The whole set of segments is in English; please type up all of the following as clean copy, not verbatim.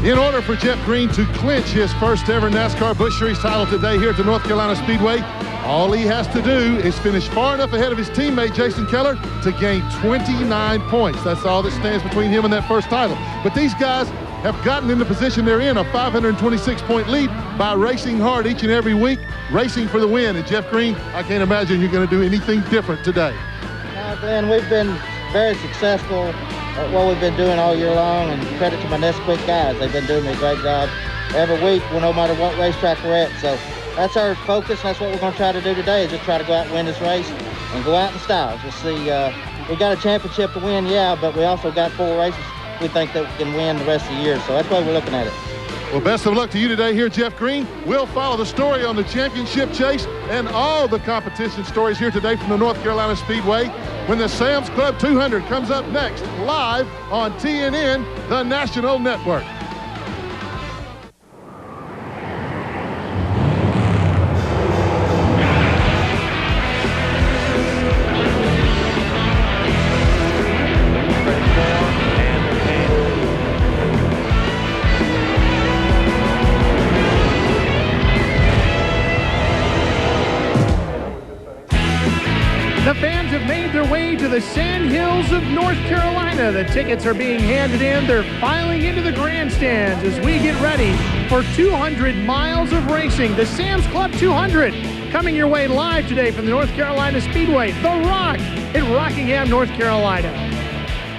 In order for Jeff Green to clinch his first ever NASCAR Busch Series title today here at the North Carolina Speedway, all he has to do is finish far enough ahead of his teammate Jason Keller to gain 29 points. That's all that stands between him and that first title. But these guys have gotten in the position they're in, a 526-point lead, by racing hard each and every week, racing for the win. And Jeff Green, I can't imagine you're going to do anything different today. Glenn, we've been very successful at what we've been doing all year long, and credit to my Nesquik guys. They've been doing a great job every week, no matter what racetrack we're at. So that's our focus. That's what we're going to try to do today, is just try to go out and win this race and go out in style. We'll see. We got a championship to win, yeah, but we also got 4 races we think that we can win the rest of the year. So that's why we're looking at it. Well, best of luck to you today here, Jeff Green. We'll follow the story on the championship chase and all the competition stories here today from the North Carolina Speedway when the Sam's Club 200 comes up next, live on TNN, the national network. The fans have made their way to the Sand Hills of North Carolina. The tickets are being handed in. They're filing into the grandstands as we get ready for 200 miles of racing. The Sam's Club 200 coming your way live today from the North Carolina Speedway, The Rock in Rockingham, North Carolina.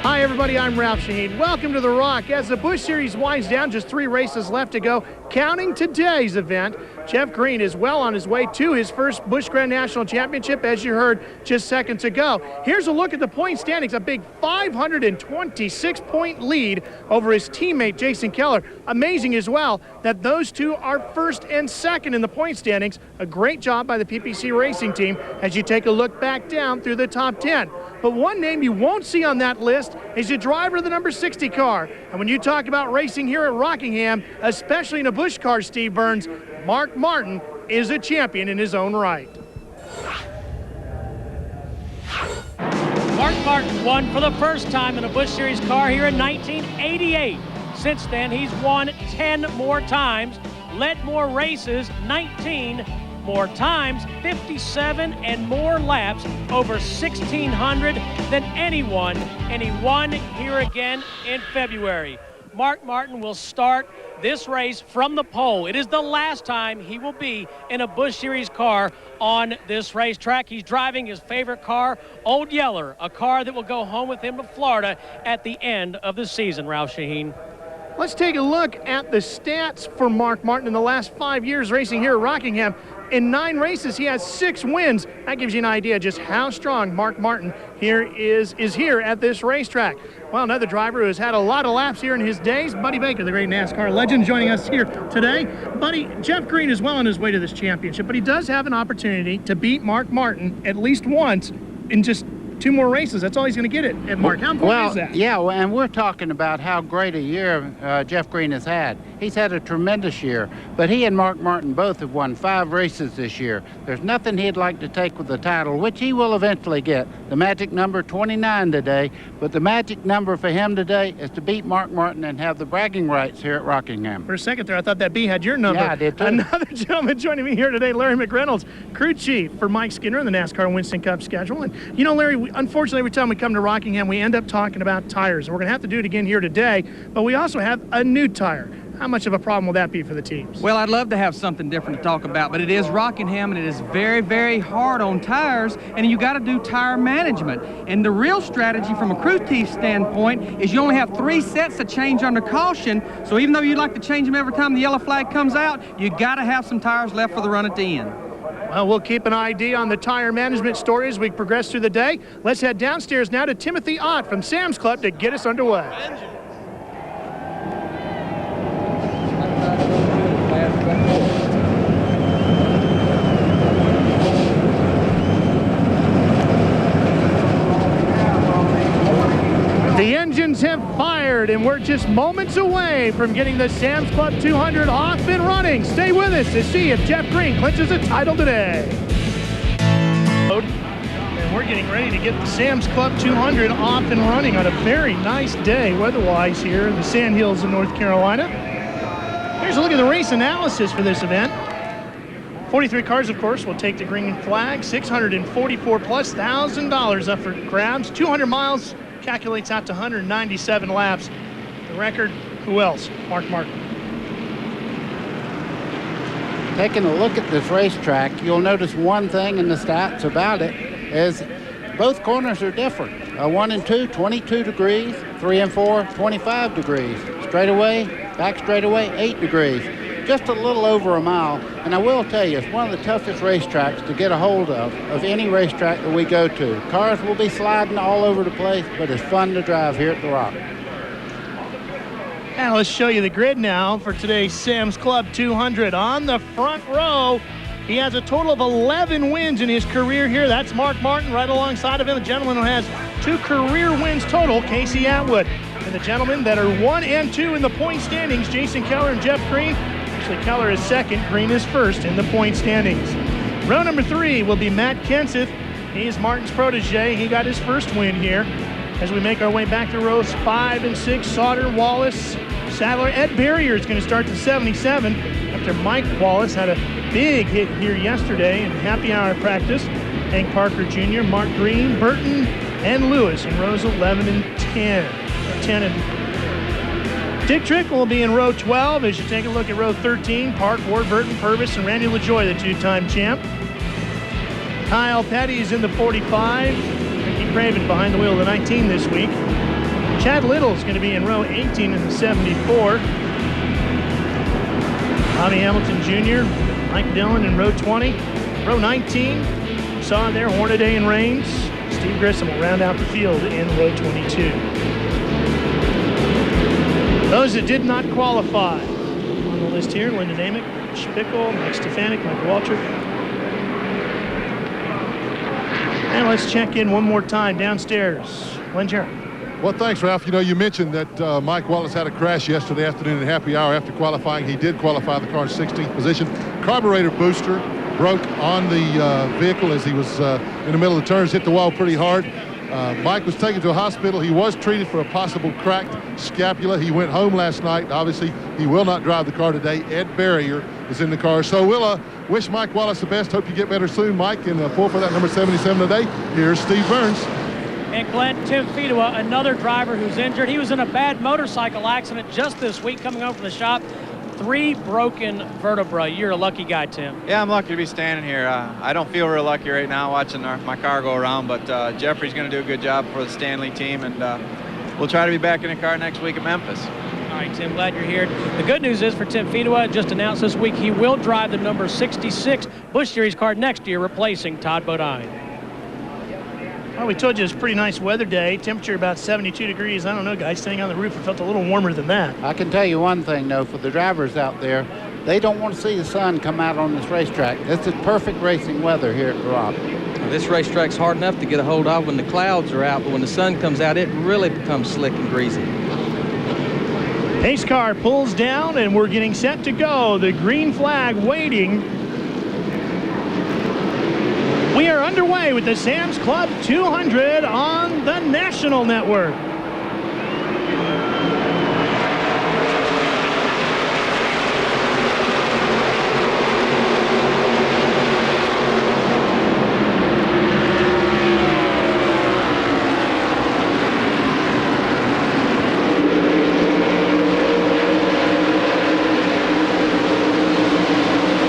Hi everybody, I'm Ralph Shaheen. Welcome to The Rock. As the Busch Series winds down, just 3 races left to go. Counting today's event, Jeff Green is well on his way to his first Busch Grand National Championship, as you heard just seconds ago. Here's a look at the point standings, a big 526-point lead over his teammate Jason Keller. Amazing as well that those two are first and second in the point standings. A great job by the PPC Racing team as you take a look back down through the top 10. But one name you won't see on that list is the driver of the number 60 car. And when you talk about racing here at Rockingham, especially in a Busch car, Steve Burns, Mark Martin is a champion in his own right. Mark Martin won for the first time in a Busch Series car here in 1988. Since then, he's won 10 more times, led more races, 19 more times, 57 and more laps, over 1,600 than anyone, and he won here again in February. Mark Martin will start this race from the pole. It is the last time he will be in a Busch Series car on this racetrack. He's driving his favorite car, Old Yeller, a car that will go home with him to Florida at the end of the season, Ralph Shaheen. Let's take a look at the stats for Mark Martin in the last 5 years racing here at Rockingham. In 9 races, he has 6 wins. That gives you an idea just how strong Mark Martin here is here at this racetrack. Well, another driver who has had a lot of laps here in his days, Buddy Baker, the great NASCAR legend, joining us here today. Buddy, Jeff Green is well on his way to this championship, but he does have an opportunity to beat Mark Martin at least once in just 2 more races. That's all he's going to get at Mark. How important is that? Yeah, and we're talking about how great a year Jeff Green has had. He's had a tremendous year, but he and Mark Martin both have won 5 races this year. There's nothing he'd like to take with the title, which he will eventually get. The magic number 29 today, but the magic number for him today is to beat Mark Martin and have the bragging rights here at Rockingham. For a second there, I thought that B had your number. Yeah, I did too. Another gentleman joining me here today, Larry McReynolds, crew chief for Mike Skinner in the NASCAR Winston Cup schedule. And you know, Larry, unfortunately, every time we come to Rockingham, we end up talking about tires. We're going to have to do it again here today, but we also have a new tire. How much of a problem will that be for the teams? Well, I'd love to have something different to talk about, but it is Rockingham, and it is very, very hard on tires, and you got to do tire management. And the real strategy from a crew chief standpoint is you only have 3 sets to change under caution, so even though you'd like to change them every time the yellow flag comes out, you got to have some tires left for the run at the end. Well, we'll keep an ID on the tire management story as we progress through the day. Let's head downstairs now to Timothy Ott from Sam's Club to get us underway. The engines have fired, and we're just moments away from getting the Sam's Club 200 off and running. Stay with us to see if Jeff Green clinches a title today. And we're getting ready to get the Sam's Club 200 off and running on a very nice day weather-wise here in the Sand Hills of North Carolina. Here's a look at the race analysis for this event. 43 cars, of course, will take the green flag. $644 plus $1,000 up for grabs. 200 miles calculates out to 197 laps. The record, who else? Mark Martin. Taking a look at this racetrack, you'll notice one thing in the stats about it is both corners are different. 1 and 2, 22 degrees. 3 and 4, 25 degrees. Straightaway, back straightaway, 8 degrees. Just a little over a mile. And I will tell you, it's one of the toughest racetracks to get a hold of any racetrack that we go to. Cars will be sliding all over the place, but it's fun to drive here at the Rock. And let's show you the grid now for today's Sam's Club 200. On the front row, he has a total of 11 wins in his career here. That's Mark Martin. Right alongside of him, a gentleman who has 2 career wins total, Casey Atwood. And the gentlemen that are 1 and 2 in the point standings, Jason Keller and Jeff Green. Actually, Keller is second, Green is first in the point standings. Row number 3 will be Matt Kenseth. He is Martin's protege. He got his first win here. As we make our way back to rows 5 and 6, Sauter, Wallace, Sadler. Ed Barrier is going to start to 77 after Mike Wallace had a big hit here yesterday in happy hour practice. Hank Parker Jr., Mark Green, Burton, and Lewis in rows 11 and 10. Dick Trick will be in row 12 as you take a look at row 13. Park, Ward, Burton, Purvis, and Randy LaJoie, the 2-time champ. Kyle Petty is in the 45. Ricky Craven behind the wheel of the 19 this week. Chad Little is going to be in row 18 in the 74. Bobby Hamilton Jr., Mike Dillon in row 20. Row 19, saw there Hornaday and Raines. Steve Grissom will round out the field in row 22. Those that did not qualify on the list here, Linda Namick, Spickle, Mike Stefanik, Mike Waltrip. And let's check in one more time downstairs. Glenn Jarrett. Well, thanks, Ralph. You know, you mentioned that Mike Wallace had a crash yesterday afternoon at happy hour after qualifying. He did qualify the car in 16th position. Carburetor booster broke on the vehicle as he was in the middle of the turns, hit the wall pretty hard. Mike was taken to a hospital. He was treated for a possible cracked scapula. He went home last night. Obviously, he will not drive the car today. Ed Barrier is in the car. So we'll wish Mike Wallace the best. Hope you get better soon, Mike. And pull for that number 77 today. Here's Steve Burns. And Glenn, Tim Fedua, another driver who's injured. He was in a bad motorcycle accident just this week coming home from the shop. 3 broken vertebrae. You're a lucky guy, Tim. Yeah, I'm lucky to be standing here. I don't feel real lucky right now watching my car go around, but Jeffrey's going to do a good job for the Stanley team, and we'll try to be back in the car next week at Memphis. All right, Tim, glad you're here. The good news is for Tim Fedua, just announced this week, he will drive the number 66 Busch Series car next year, replacing Todd Bodine. Well, we told you it's a pretty nice weather day. Temperature about 72 degrees. I don't know, guys. Staying on the roof, it felt a little warmer than that. I can tell you one thing, though, for the drivers out there, they don't want to see the sun come out on this racetrack. This is perfect racing weather here at the Rock. This racetrack's hard enough to get a hold of when the clouds are out, but when the sun comes out, it really becomes slick and greasy. Pace car pulls down, and we're getting set to go. The green flag waiting. We are underway with the Sam's Club 200 on the National Network.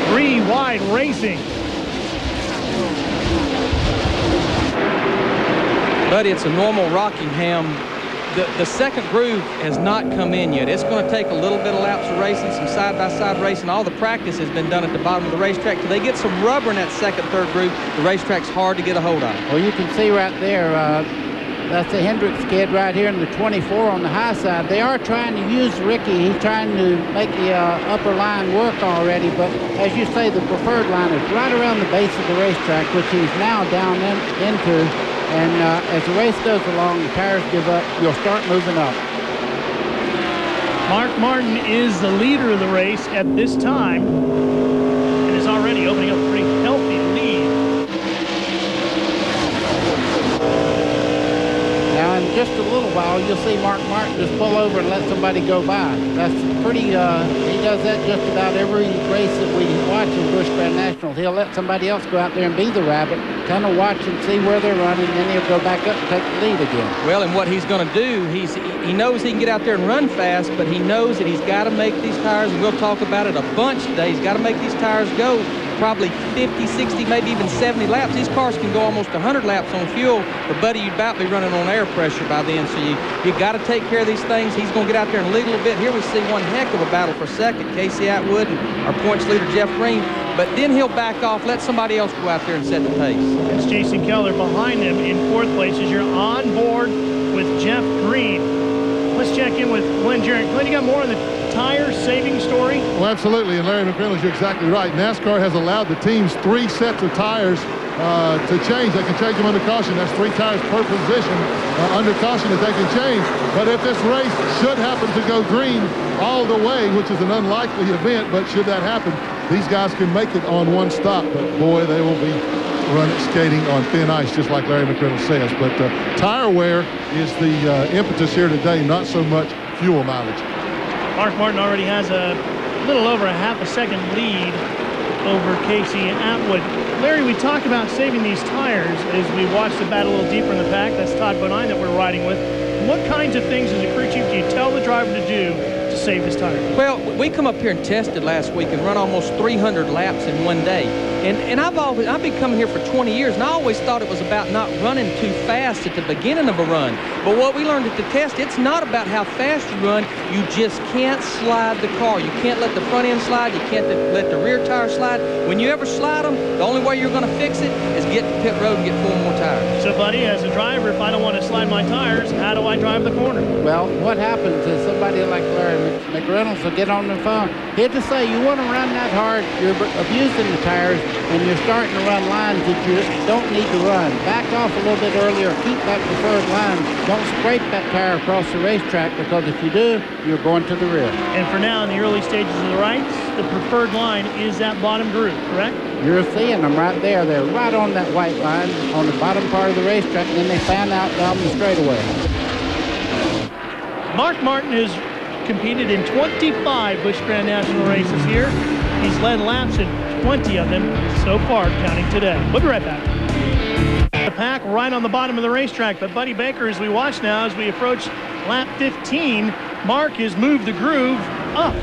Three wide racing. Buddy, it's a normal Rockingham. The second groove has not come in yet. It's going to take a little bit of laps of racing, some side-by-side racing. All the practice has been done at the bottom of the racetrack. Till they get some rubber in that second, third groove, the racetrack's hard to get a hold of. Well, you can see right there, that's the Hendricks kid right here in the 24 on the high side. They are trying to use Ricky. He's trying to make the upper line work already, but as you say, the preferred line is right around the base of the racetrack, which he's now down into. And as the race goes along, the tires give up, you'll start moving up. Mark Martin is the leader of the race at this time and is already opening up a pretty healthy lead. Now, in just a little while, you'll see Mark Martin just pull over and let somebody go by. That's pretty, he does that just about every race that we watch in Busch Grand Nationals. He'll let somebody else go out there and be the rabbit, kind of watch and see where they're running, and then he'll go back up and take the lead again. Well, and what he's going to do, he knows he can get out there and run fast, but he knows that he's got to make these tires, and we'll talk about it a bunch today, he's got to make these tires go probably 50, 60, maybe even 70 laps. These cars can go almost 100 laps on fuel, but buddy, you'd about be running on air pressure by then, so you got to take care of these things. He's going to get out there and lead a little bit. Here we see one heck of a battle for second, Casey Atwood and our points leader, Jeff Green, but then he'll back off, let somebody else go out there and set the pace. It's Jason Keller behind him in fourth place as you're on board with Jeff Green. Let's check in with Glenn Jarrett. Glenn, you got more on the tire saving story? Well, absolutely, and Larry McReynolds, you're exactly right. NASCAR has allowed the teams 3 sets of tires to change. They can change them under caution. That's 3 tires per position under caution that they can change. But if this race should happen to go green all the way, which is an unlikely event, but should that happen, these guys can make it on one stop. But boy, they will be skating on thin ice, just like Larry McReynolds says. But tire wear is the impetus here today, not so much fuel mileage. Mark Martin already has a little over a half a second lead over Casey Atwood. Larry, we talked about saving these tires as we watch the battle a little deeper in the pack. That's Todd Bodine that we're riding with. What kinds of things as a crew chief do you tell the driver to do to save his tire? Well, we come up here and tested last week and run almost 300 laps in one day. And I've been coming here for 20 years, and I always thought it was about not running too fast at the beginning of a run. But what we learned at the test, it's not about how fast you run. You just can't slide the car. You can't let the front end slide. You can't let the rear tire slide. When you ever slide them, the only way you're going to fix it is get to pit road and get 4 more tires. So, buddy, as a driver, if I don't want to slide my tires, how do I drive the corner? Well, what happens is somebody like Larry McReynolds will get on the phone. He'll just say, you want to run that hard, you're abusing the tires, and you're starting to run lines that you don't need to run. Back off a little bit earlier, keep that preferred line. Don't scrape that tire across the racetrack, because if you do, you're going to the rear. And for now, in the early stages of the race, the preferred line is that bottom group, correct? You're seeing them right there. They're right on that white line on the bottom part of the racetrack, and then they fan out down the straightaway. Mark Martin has competed in 25 Busch Grand National races here. He's led laps in 20 of them so far, counting today. We'll be right back. The pack right on the bottom of the racetrack, but Buddy Baker, as we watch now, as we approach lap 15, Mark has moved the groove up.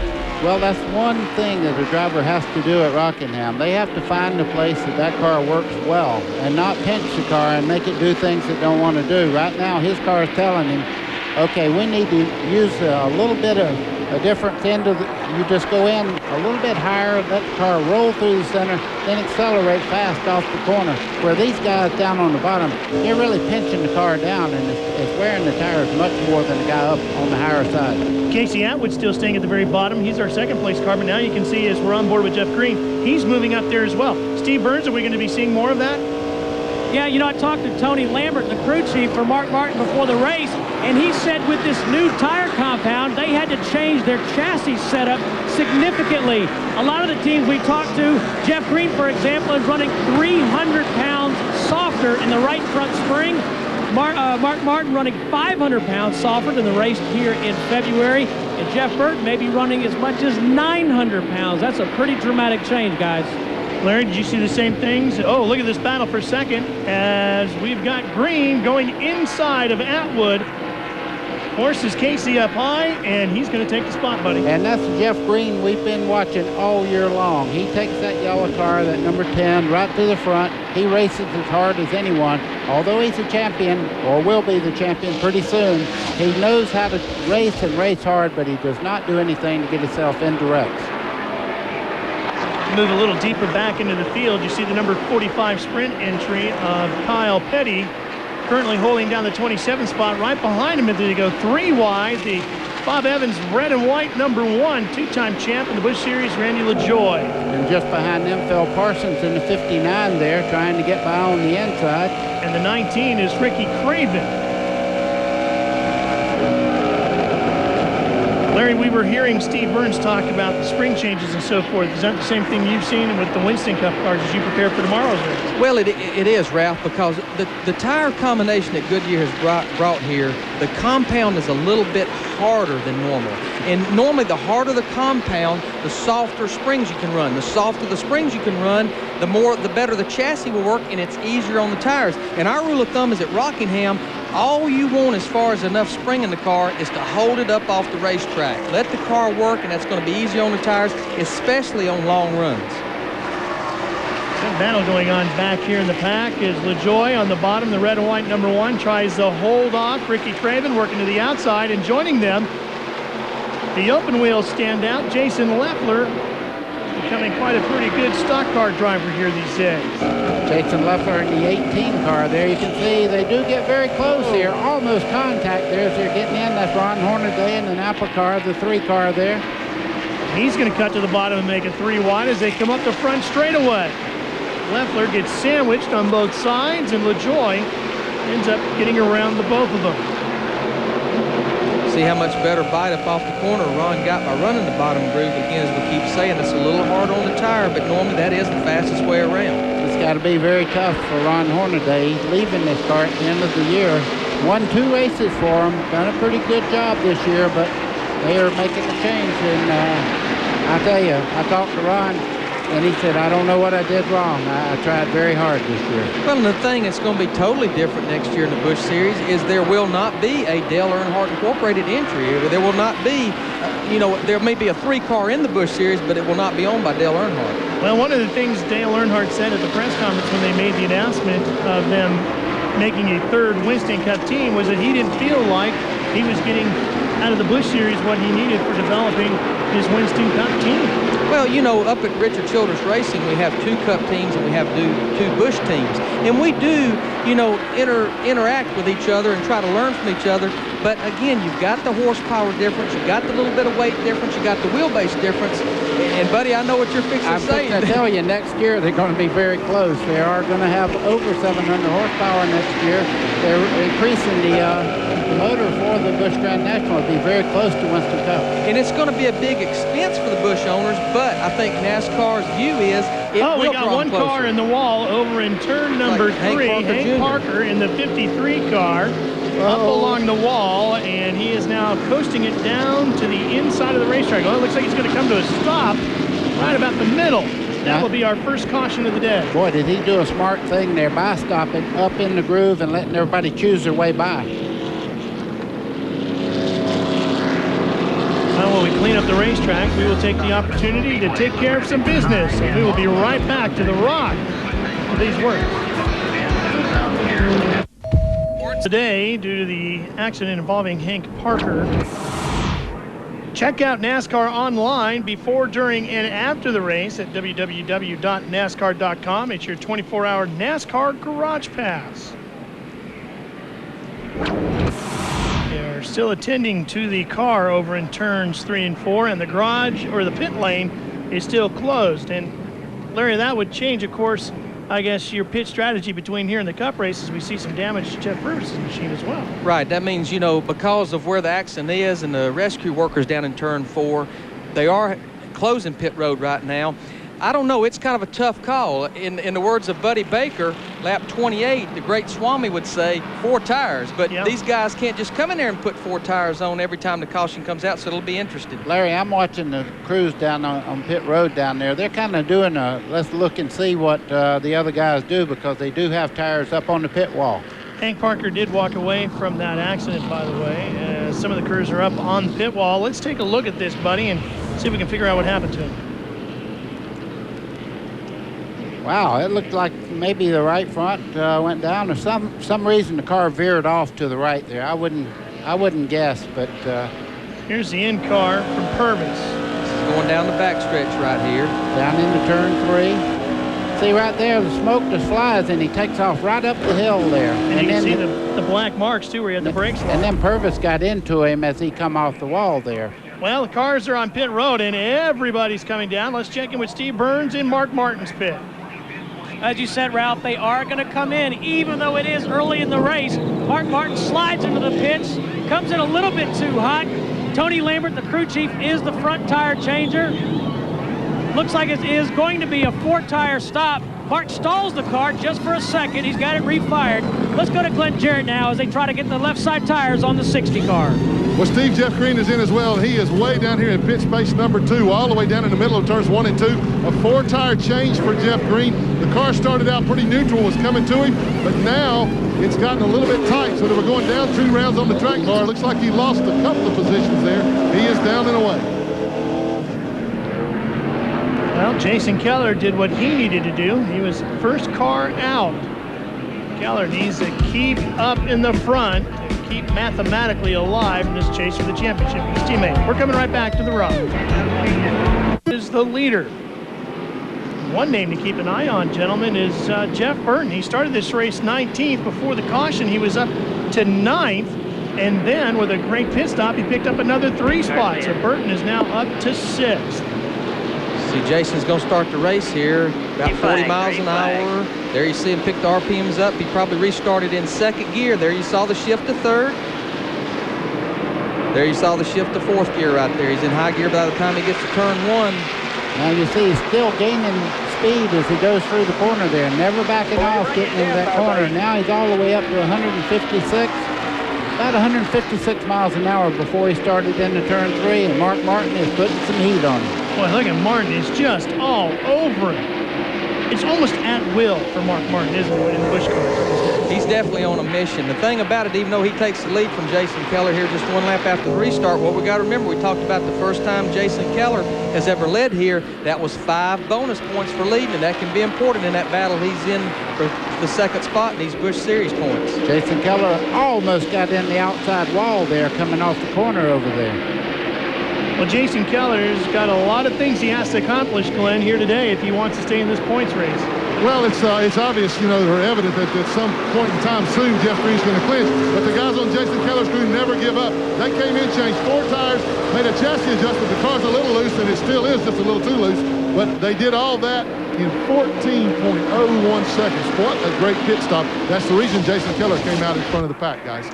Well, that's one thing that a driver has to do at Rockingham. They have to find a place that car works well and not pinch the car and make it do things it don't want to do. Right now, his car is telling him, okay, we need to use a little bit of a different end of you just go in a little bit higher, let the car roll through the center, then accelerate fast off the corner. Where these guys down on the bottom, they're really pinching the car down, and it's wearing the tires much more than the guy up on the higher side. Casey Atwood still staying at the very bottom. He's our second place car, but now you can see as we're on board with Jeff Green, he's moving up there as well. Steve Burns, are we going to be seeing more of that? Yeah, you know, I talked to Tony Lambert, the crew chief for Mark Martin before the race, and he said with this new tire compound, they had to change their chassis setup significantly. A lot of the teams we talked to, Jeff Green, for example, is running 300 pounds softer in the right front spring. Mark Martin running 500 pounds softer than the race here in February, and Jeff Burton may be running as much as 900 pounds. That's a pretty dramatic change, guys. Larry, did you see the same things? Oh, look at this battle for second as we've got Green going inside of Atwood. Horses Casey up high, and he's going to take the spot, buddy. And that's Jeff Green we've been watching all year long. He takes that yellow car, that number 10, right to the front. He races as hard as anyone. Although he's a champion, or will be the champion pretty soon, he knows how to race and race hard, but he does not do anything to get himself into wrecks. Move a little deeper back into the field. You see the number 45 sprint entry of Kyle Petty, currently holding down the 27th spot. Right behind him, as they go 3 wide, the Bob Evans red and white number 1, 2-time champ in the Busch Series, Randy LaJoie. And just behind them, Phil Parsons in the 59 there, trying to get by on the inside. And the 19 is Ricky Craven. Larry, we we were hearing Steve Burns talk about the spring changes and so forth. Is that the same thing you've seen with the Winston Cup cars as you prepare for tomorrow's race? Well, it is, Ralph, because the tire combination that Goodyear has brought here, the compound is a little bit harder than normal. And normally the harder the compound, the softer springs you can run. The softer the springs you can run, the better the chassis will work, and it's easier on the tires. And our rule of thumb is at Rockingham, all you want as far as enough spring in the car is to hold it up off the racetrack. Let the car work, and that's going to be easy on the tires, especially on long runs. Some battle going on back here in the pack is LaJoie on the bottom. The red and white number 1 tries to hold off Ricky Craven, working to the outside, and joining them, the open wheel standout, Jason Leffler, becoming quite a pretty good stock car driver here these days. Jason Leffler in the 18 car there. You can see they do get very close here. Almost contact there as they're getting in. That's Ron Hornaday in the Napa car, the 3 car there. He's going to cut to the bottom and make it 3 wide as they come up the front straightaway. Leffler gets sandwiched on both sides, and LaJoie ends up getting around the both of them. See how much better bite up off the corner Ron got by running the bottom groove. Again, as we keep saying, it's a little hard on the tire, but normally that is the fastest way around. It's got to be very tough for Ron Hornaday. He's leaving this car at the end of the year. Won 2 races for him. Done a pretty good job this year, but they are making a change. And I tell you, I talked to Ron, and he said, I don't know what I did wrong. I tried very hard this year. Well, and the thing that's going to be totally different next year in the Busch Series is there will not be a Dale Earnhardt Incorporated entry. There will not be, there may be a 3-car in the Busch Series, but it will not be owned by Dale Earnhardt. Well, one of the things Dale Earnhardt said at the press conference when they made the announcement of them making a 3rd Winston Cup team was that he didn't feel like he was getting out of the Busch Series what he needed for developing his Winston Cup team. Well, up at Richard Childress Racing, we have 2 Cup teams and we have 2 Busch teams. And we do, interact with each other and try to learn from each other. But again, you've got the horsepower difference, you've got the little bit of weight difference, you got the wheelbase difference. And buddy, I know what you're fixing to say. I tell you, next year they're going to be very close. They are going to have over 700 horsepower next year. They're increasing the motor for the Busch Grand National to be very close to Winston Cup. And it's going to be a big expense for the Busch owners, but I think NASCAR's view is it will we got one closer. car in the wall over in turn number 3. Hank Parker in the 53 car up along the wall, and he is now coasting it down to the inside of the racetrack. Well, it looks like he's going to come to a stop right about the middle. That will be our first caution of the day. Boy, did he do a smart thing there by stopping up in the groove and letting everybody choose their way by. Now, while we clean up the racetrack, we will take the opportunity to take care of some business, and we will be right back to the Rock for these works. Today, due to the accident involving Hank Parker, check out NASCAR online before, during, and after the race at www.nascar.com. It's your 24-hour NASCAR Garage Pass. They're still attending to the car over in turns 3 and 4, and the garage, or the pit lane, is still closed. And Larry, that would change, of course, I guess, your pit strategy between here and the Cup races. We see some damage to Jeff Purvis' machine as well. Right. That means, because of where the accident is and the rescue workers down in turn 4, they are closing pit road right now. I don't know. It's kind of a tough call. In the words of Buddy Baker, lap 28, the great Swami would say 4 tires. But these guys can't just come in there and put 4 tires on every time the caution comes out, so it'll be interesting. Larry, I'm watching the crews down on pit road down there. They're kind of doing let's look and see what the other guys do, because they do have tires up on the pit wall. Hank Parker did walk away from that accident, by the way. Some of the crews are up on the pit wall. Let's take a look at this, buddy, and see if we can figure out what happened to him. Wow, it looked like maybe the right front went down, or some reason the car veered off to the right there. I wouldn't guess, but here's the in car from Purvis. Going down the backstretch right here. Down into turn 3. See right there, the smoke just flies, and he takes off right up the hill there. And you can see the black marks too, where he had the brakes on. And then Purvis got into him as he come off the wall there. Well, the cars are on pit road, and everybody's coming down. Let's check in with Steve Burns in Mark Martin's pit. As you said, Ralph, they are going to come in, even though it is early in the race. Mark Martin slides into the pits, comes in a little bit too hot, Tony Lambert, the crew chief, is the front tire changer. Looks like it is going to be a 4-tire stop. Mark stalls the car just for a second. He's got it refired. Let's go to Glenn Jarrett now as they try to get the left side tires on the 60 car. Well, Steve, Jeff Green is in as well, and he is way down here in pit space number 2, all the way down in the middle of turns 1 and 2. A 4-tire change for Jeff Green. The car started out pretty neutral, was coming to him, but now it's gotten a little bit tight, so they were going down 2 rounds on the track bar. Looks like he lost a couple of positions there. He is down and away. Well, Jason Keller did what he needed to do. He was first car out. Keller needs to keep up in the front to keep mathematically alive in this chase for the championship. His teammate. We're coming right back to the rock. Is the leader. One name to keep an eye on, gentlemen, is Jeff Burton. He started this race 19th. Before the caution, he was up to 9th. And then with a great pit stop, he picked up another 3 spots. So Burton is now up to 6th. See, Jason's going to start the race here, about 40 miles an hour. There you see him pick the RPMs up. He probably restarted in 2nd gear. There you saw the shift to 3rd. There you saw the shift to 4th gear right there. He's in high gear by the time he gets to turn 1. Now you see he's still gaining speed as he goes through the corner there, never backing off, getting into that corner. Now he's all the way up to 156, about 156 miles an hour before he started into turn 3, and Mark Martin is putting some heat on him. Boy, look at Martin. He's just all over it. It's almost at will for Mark Martin, isn't it, in the Busch cars? He's definitely on a mission. The thing about it, even though he takes the lead from Jason Keller here just 1 lap after the restart, what we got to remember, we talked about the first time Jason Keller has ever led here, that was 5 bonus points for leading, and that can be important in that battle he's in for the 2nd spot in these Busch Series points. Jason Keller almost got in the outside wall there coming off the corner over there. Well, Jason Keller's got a lot of things he has to accomplish, Glenn, here today if he wants to stay in this points race. Well, it's obvious, or evident that at some point in time soon Jeff Green's going to clinch. But the guys on Jason Keller's crew never give up. They came in, changed 4 tires, made a chassis adjustment. The car's a little loose, and it still is just a little too loose. But they did all that in 14.01 seconds. What a great pit stop. That's the reason Jason Keller came out in front of the pack, guys.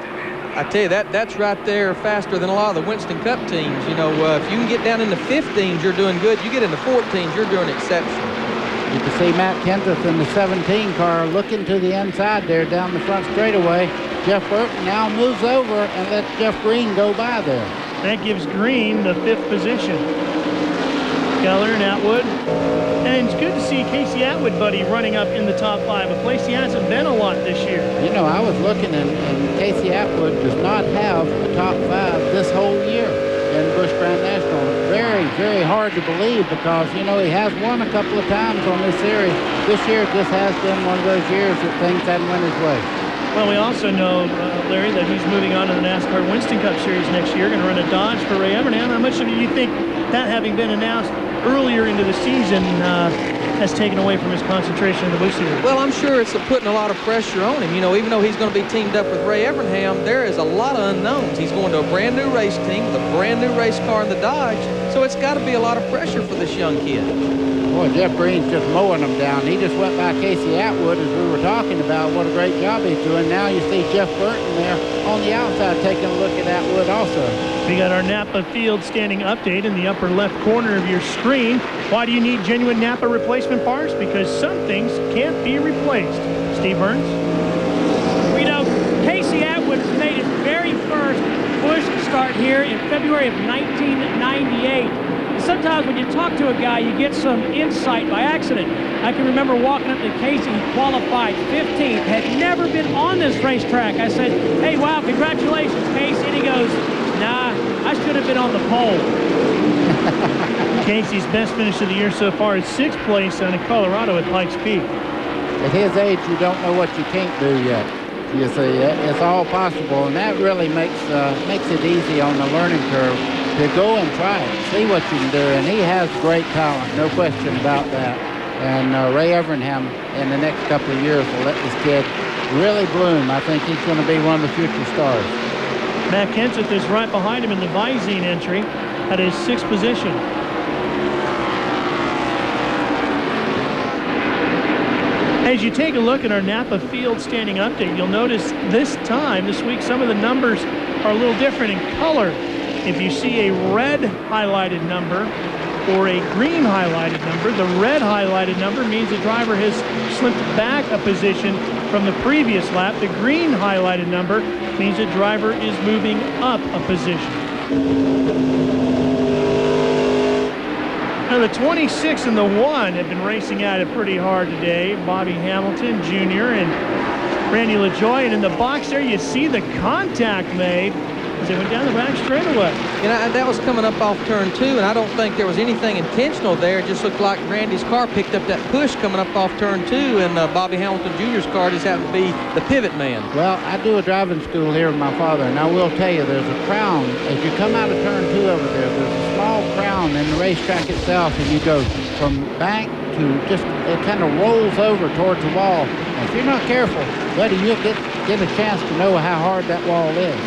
I tell you, that's right there faster than a lot of the Winston Cup teams. If you can get down into 15s, you're doing good. You get into 14s, you're doing exceptional. You can see Matt Kenseth in the 17 car looking to the inside there down the front straightaway. Jeff Burton now moves over and lets Jeff Green go by there. That gives Green the 5th position. Keller and Atwood. And it's good to see Casey Atwood, buddy, running up in the top 5, a place he hasn't been a lot this year. I was looking, and Casey Atwood does not have a top 5 this whole year in Busch Grand National. Very, very hard to believe because, he has won a couple of times on this series. This year just has been one of those years that things haven't went his way. Well, we also know, Larry, that he's moving on to the NASCAR Winston Cup Series next year, going to run a Dodge for Ray Evernham. How much do you think that, having been announced earlier into the season, has taken away from his concentration in the Busch Series? Well, I'm sure it's putting a lot of pressure on him. Even though he's going to be teamed up with Ray Evernham, there is a lot of unknowns. He's going to a brand new race team with a brand new race car in the Dodge, so it's got to be a lot of pressure for this young kid. Boy, Jeff Green's just mowing them down. He just went by Casey Atwood as we were talking about. What a great job he's doing. Now you see Jeff Burton there on the outside taking a look at Atwood also. We got our Napa Field standing update in the upper left corner of your screen. Why do you need genuine Napa replacement parts? Because some things can't be replaced. Steve Burns? Casey Atwood has made his very first Busch start here in February of 1998. And sometimes when you talk to a guy, you get some insight by accident. I can remember walking up to Casey, he qualified 15th, had never been on this racetrack. I said, hey, wow, congratulations, Casey. And he goes, nah, I should have been on the pole. Casey's best finish of the year so far is 6th place down in Colorado at Pikes Peak. At his age, you don't know what you can't do yet. You see, it's all possible, and that really makes it easy on the learning curve to go and try it, see what you can do. And he has great talent, no question about that. And Ray Evernham in the next couple of years will let this kid really bloom. I think he's going to be one of the future stars. Matt Kenseth is right behind him in the Visine entry at his 6th position. As you take a look at our Napa Field standing update, you'll notice this week, some of the numbers are a little different in color. If you see a red highlighted number or a green highlighted number, the red highlighted number means the driver has slipped back a position from the previous lap. The green highlighted number means the driver is moving up a position. Now the 26 and the 1 have been racing at it pretty hard today. Bobby Hamilton Jr. and Randy LaJoie. And in the box there, you see the contact made as they went down the back straightaway. You know, that was coming up off turn 2, and I don't think there was anything intentional there. It just looked like Randy's car picked up that push coming up off turn 2, and Bobby Hamilton Jr.'s car just happened to be the pivot man. Well, I do a driving school here with my father, and I will tell you, there's a crown. As you come out of turn 2 over there's a small crown in the racetrack itself, and you go from bank to just, it kind of rolls over towards the wall. And if you're not careful, buddy, you'll get a chance to know how hard that wall is.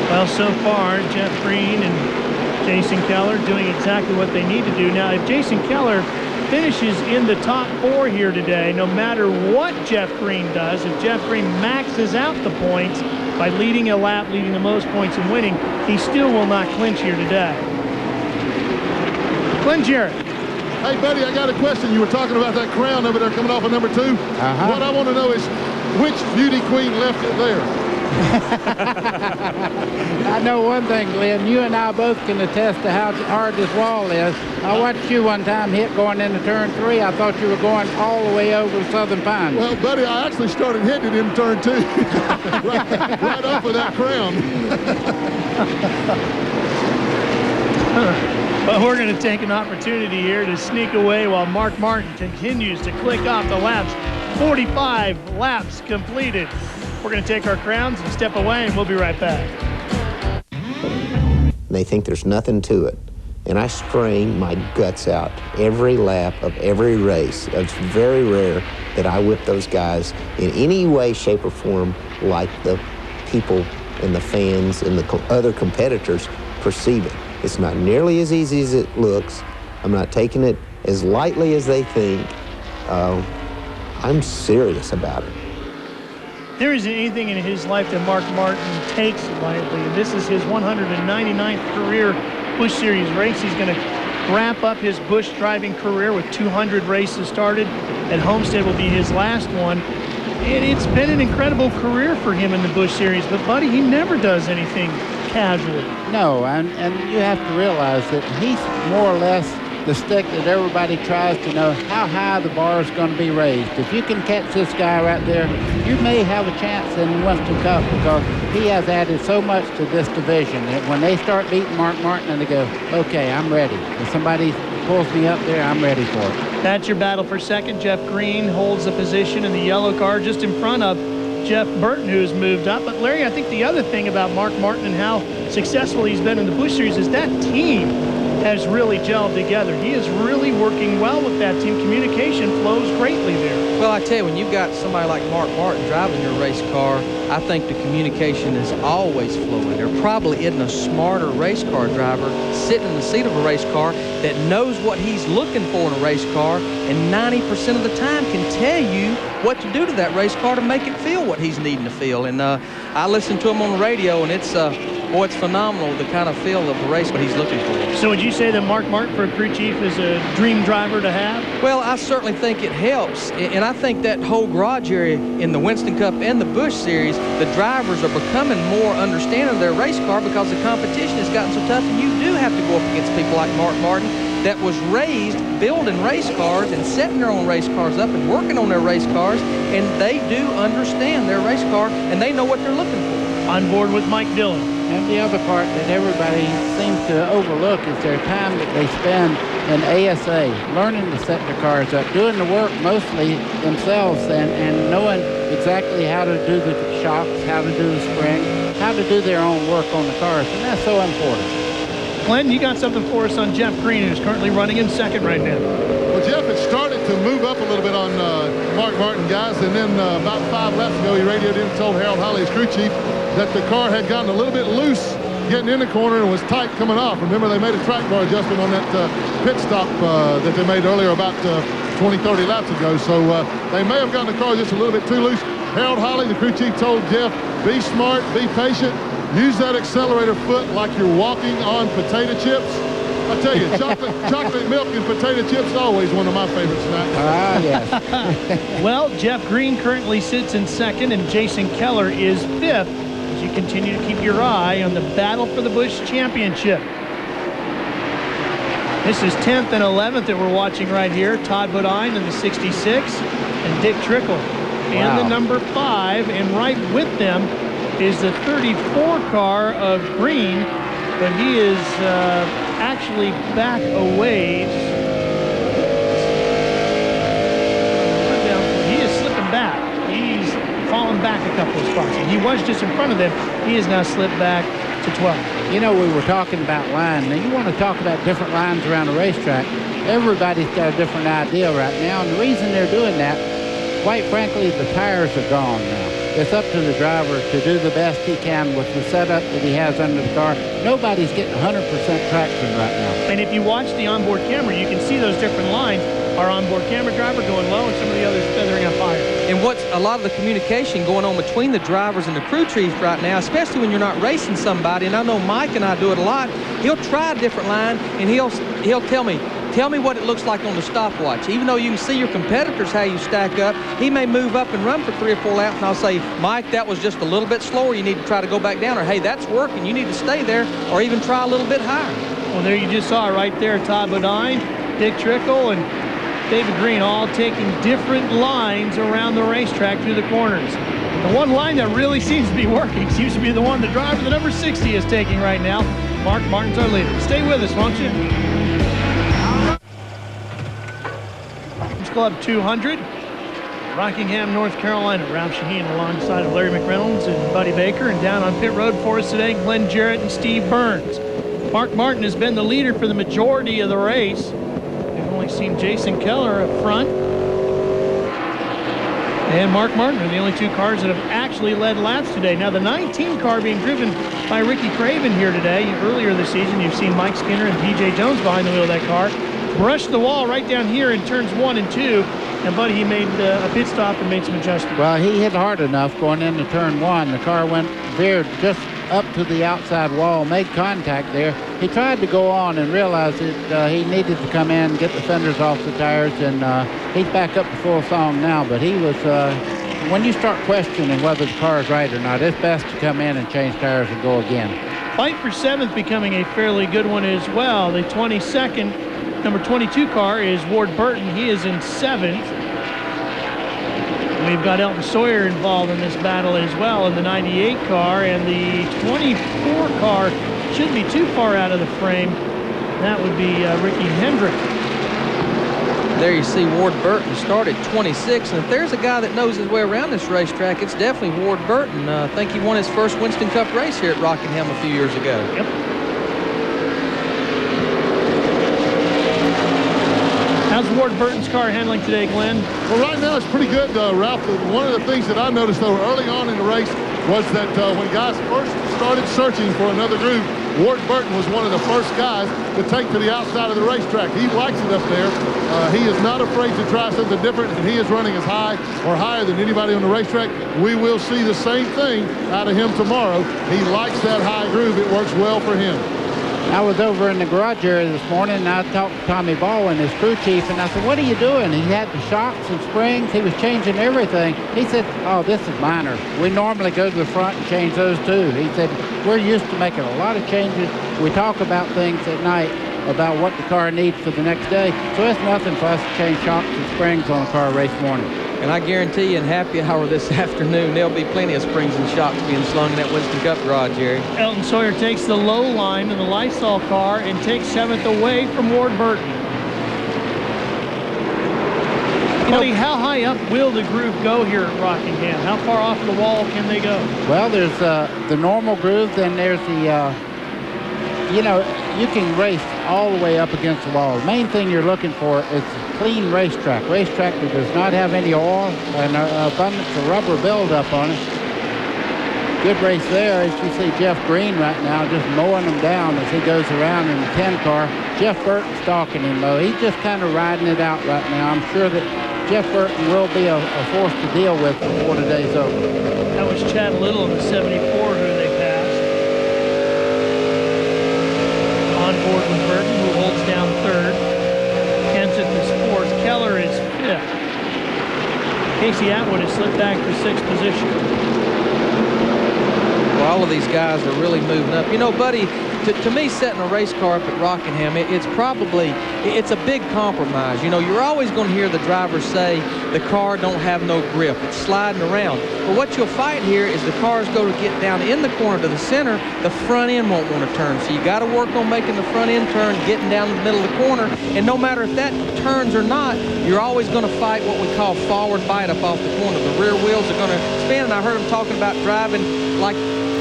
Well, so far, Jeff Green and Jason Keller doing exactly what they need to do. Now, if Jason Keller finishes in the top 4 here today, no matter what Jeff Green does, if Jeff Green maxes out the points by leading a lap, leading the most points and winning, he still will not clinch here today. Glenn Jarrett. Hey, buddy, I got a question. You were talking about that crown over there coming off of number 2. What I want to know is which beauty queen left it there? I know one thing, Glenn. You and I both can attest to how hard this wall is. I watched you one time hit going into turn 3. I thought you were going all the way over Southern Pines. Well, buddy, I actually started hitting it in turn 2. right off of that crown. But we're going to take an opportunity here to sneak away while Mark Martin continues to click off the laps. 45 laps completed. We're going to take our crowns and step away, and we'll be right back. They think there's nothing to it. And I strain my guts out every lap of every race. It's very rare that I whip those guys in any way, shape, or form like the people and the fans and the other competitors perceive it. It's not nearly as easy as it looks. I'm not taking it as lightly as they think. I'm serious about it. There isn't anything in his life that Mark Martin takes lightly. And this is his 199th career Busch Series race. He's going to wrap up his Busch driving career with 200 races started. At Homestead will be his last one. And it's been an incredible career for him in the Busch Series. But, buddy, he never does anything casually. No, and you have to realize that he's more or less the stick that everybody tries to know how high the bar is going to be raised. If you can catch this guy right there, you may have a chance in the Winston Cup because he has added so much to this division that when they start beating Mark Martin and they go, okay, I'm ready. If somebody pulls me up there, I'm ready for it. That's your battle for second. Jeff Green holds the position in the yellow car just in front of Jeff Burton, who's moved up. But Larry, I think the other thing about Mark Martin and how successful he's been in the Busch Series is that team has really gelled together. He is really working well with that team. Communication flows greatly there. Well, I tell you, when you've got somebody like Mark Martin driving your race car, I think the communication is always flowing. There probably isn't a smarter race car driver sitting in the seat of a race car that knows what he's looking for in a race car, and 90% of the time can tell you what to do to that race car to make it feel what he's needing to feel. And I listen to him on the radio, and it's boy, it's phenomenal, the kind of feel of the race what he's looking for. So would you say that Mark Martin for a crew chief is a dream driver to have? Well, I certainly think it helps. And I think that whole garage area in the Winston Cup and the Busch Series, the drivers are becoming more understanding of their race car because the competition has gotten so tough, and you do have to go up against people like Mark Martin that was raised building race cars and setting their own race cars up and working on their race cars, and they do understand their race car, and they know what they're looking for. On board with Mike Dillon. And the other part that everybody seems to overlook is their time that they spend in ASA, learning to set their cars up, doing the work mostly themselves and knowing exactly how to do the shocks, how to do the spring, how to do their own work on the cars, and that's so important. Glenn, you got something for us on Jeff Green, who's currently running in second right now. Well, Jeff had started to move up a little bit on Mark Martin, guys, and then about 5 laps ago, he radioed in and told Harold Holly, his crew chief, that the car had gotten a little bit loose getting in the corner and was tight coming off. Remember, they made a track bar adjustment on that pit stop that they made earlier about 20, 30 laps ago. So they may have gotten the car just a little bit too loose. Harold Holly, the crew chief, told Jeff, be smart, be patient, Use that accelerator foot like you're walking on potato chips. I tell you, chocolate milk and potato chips is always one of my favorite snacks. Ah, yes. Well, Jeff Green currently sits in second, and Jason Keller is fifth, as you continue to keep your eye on the battle for the Busch Championship. This is 10th and 11th that we're watching right here. Todd Bodine in the 66, and Dick Trickle in the number 5, and right with them is the 34 car of Green, but he is actually back a ways. He is slipping back. He's fallen back a couple of spots. And he was just in front of them. He has now slipped back to 12. You know, we were talking about line. Now, you want to talk about different lines around the racetrack. Everybody's got a different idea right now, and the reason they're doing that, quite frankly, the tires are gone now. It's up to the driver to do the best he can with the setup that he has under the car. Nobody's getting 100% traction right now. And if you watch the onboard camera, you can see those different lines. Our onboard camera driver going low and some of the others feathering up higher. And what's a lot of the communication going on between the drivers and the crew chief right now, especially when you're not racing somebody, and I know Mike and I do it a lot, he'll try a different line and he'll tell me what it looks like on the stopwatch. Even though you can see your competitors how you stack up, he may move up and run for 3 or 4 laps, and I'll say, Mike, that was just a little bit slower. You need to try to go back down, or hey, that's working. You need to stay there, or even try a little bit higher. Well, there you just saw it right there. Todd Bodine, Dick Trickle, and David Green all taking different lines around the racetrack through the corners. The one line that really seems to be working seems to be the one the driver, the number 60, is taking right now. Mark Martin's our leader. Stay with us, won't you? Club 200, Rockingham, North Carolina. Ralph Shaheen alongside of Larry McReynolds and Buddy Baker, and down on pit road for us today, Glenn Jarrett and Steve Burns. Mark Martin has been the leader for the majority of the race. We've only seen Jason Keller up front and Mark Martin are the only 2 cars that have actually led laps today. Now the 19 car being driven by Ricky Craven here today. Earlier this season, you've seen Mike Skinner and P.J. Jones behind the wheel of that car. Brushed the wall right down here in turns 1 and 2, and Buddy, he made a pit stop and made some adjustments. Well, he hit hard enough going into turn 1. The car veered just up to the outside wall, made contact there. He tried to go on and realized that he needed to come in, get the fenders off the tires, and he's back up to full song now. But he was, when you start questioning whether the car is right or not, it's best to come in and change tires and go again. Fight for 7th becoming a fairly good one as well. The 22nd, number 22 car is Ward Burton. He is in 7th. We've got Elton Sawyer involved in this battle as well in the 98 car, and the 24 car shouldn't be too far out of the frame. That would be Ricky Hendrick. There you see Ward Burton started 26, and if there's a guy that knows his way around this racetrack, it's definitely Ward Burton. I think he won his first Winston Cup race here at Rockingham a few years ago. Yep. How's Ward Burton's car handling today, Glenn? Well, right now it's pretty good, Ralph. One of the things that I noticed, though, early on in the race was that when guys first started searching for another groove, Ward Burton was one of the first guys to take to the outside of the racetrack. He likes it up there. He is not afraid to try something different, and he is running as high or higher than anybody on the racetrack. We will see the same thing out of him tomorrow. He likes that high groove. It works well for him. I was over in the garage area this morning, and I talked to Tommy Baldwin, his crew chief, and I said, what are you doing? He had the shocks and springs. He was changing everything. He said, oh, this is minor. We normally go to the front and change those too. He said, we're used to making a lot of changes. We talk about things at night about what the car needs for the next day. So it's nothing for us to change shocks and springs on a car race morning. And I guarantee you in happy hour this afternoon, there'll be plenty of springs and shocks being slung in that Winston Cup garage, Jerry. Elton Sawyer takes the low line in the Lysol car and takes 7th away from Ward Burton. Buddy, how high up will the groove go here at Rockingham? How far off the wall can they go? Well, there's the normal groove, then there's the, you can race all the way up against the wall. The main thing you're looking for is a clean racetrack. Racetrack that does not have any oil and abundance of rubber buildup on it. Good race there, as you see Jeff Green right now just mowing them down as he goes around in the 10 car. Jeff Burton stalking him, though. He's just kind of riding it out right now. I'm sure that Jeff Burton will be a force to deal with before the day's over. That was Chad Little in the 74 who they passed. Casey Atwood has slipped back to 6th position. Well, all of these guys are really moving up. You know, Buddy, to me, setting a race car up at Rockingham, it's a big compromise. You know, you're always going to hear the drivers say the car don't have no grip. It's sliding around. But what you'll fight here is the cars go to get down in the corner to the center, the front end won't want to turn. So you got to work on making the front end turn, getting down in the middle of the corner. And no matter if that turns or not, you're always going to fight what we call forward bite up off the corner. The rear wheels are going to spin. And I heard them talking about driving like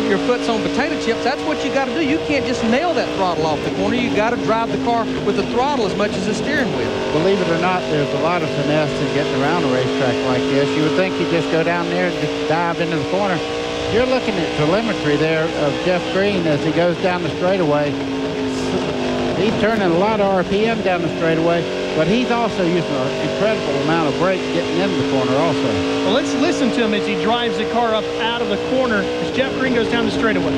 your foot's on potato chips. That's what you got to do. You can't just nail that throttle off the corner. You got to drive the car with the throttle as much as the steering wheel. Believe it or not, there's a lot of finesse in getting around a racetrack like this. You would think you just go down there and just dive into the corner. You're looking at telemetry there of Jeff Green as he goes down the straightaway. He's turning a lot of RPM down the straightaway, but he's also using an incredible amount of brake getting into the corner also. Well, let's listen to him as he drives the car up out of the corner as Jeff Green goes down the straightaway.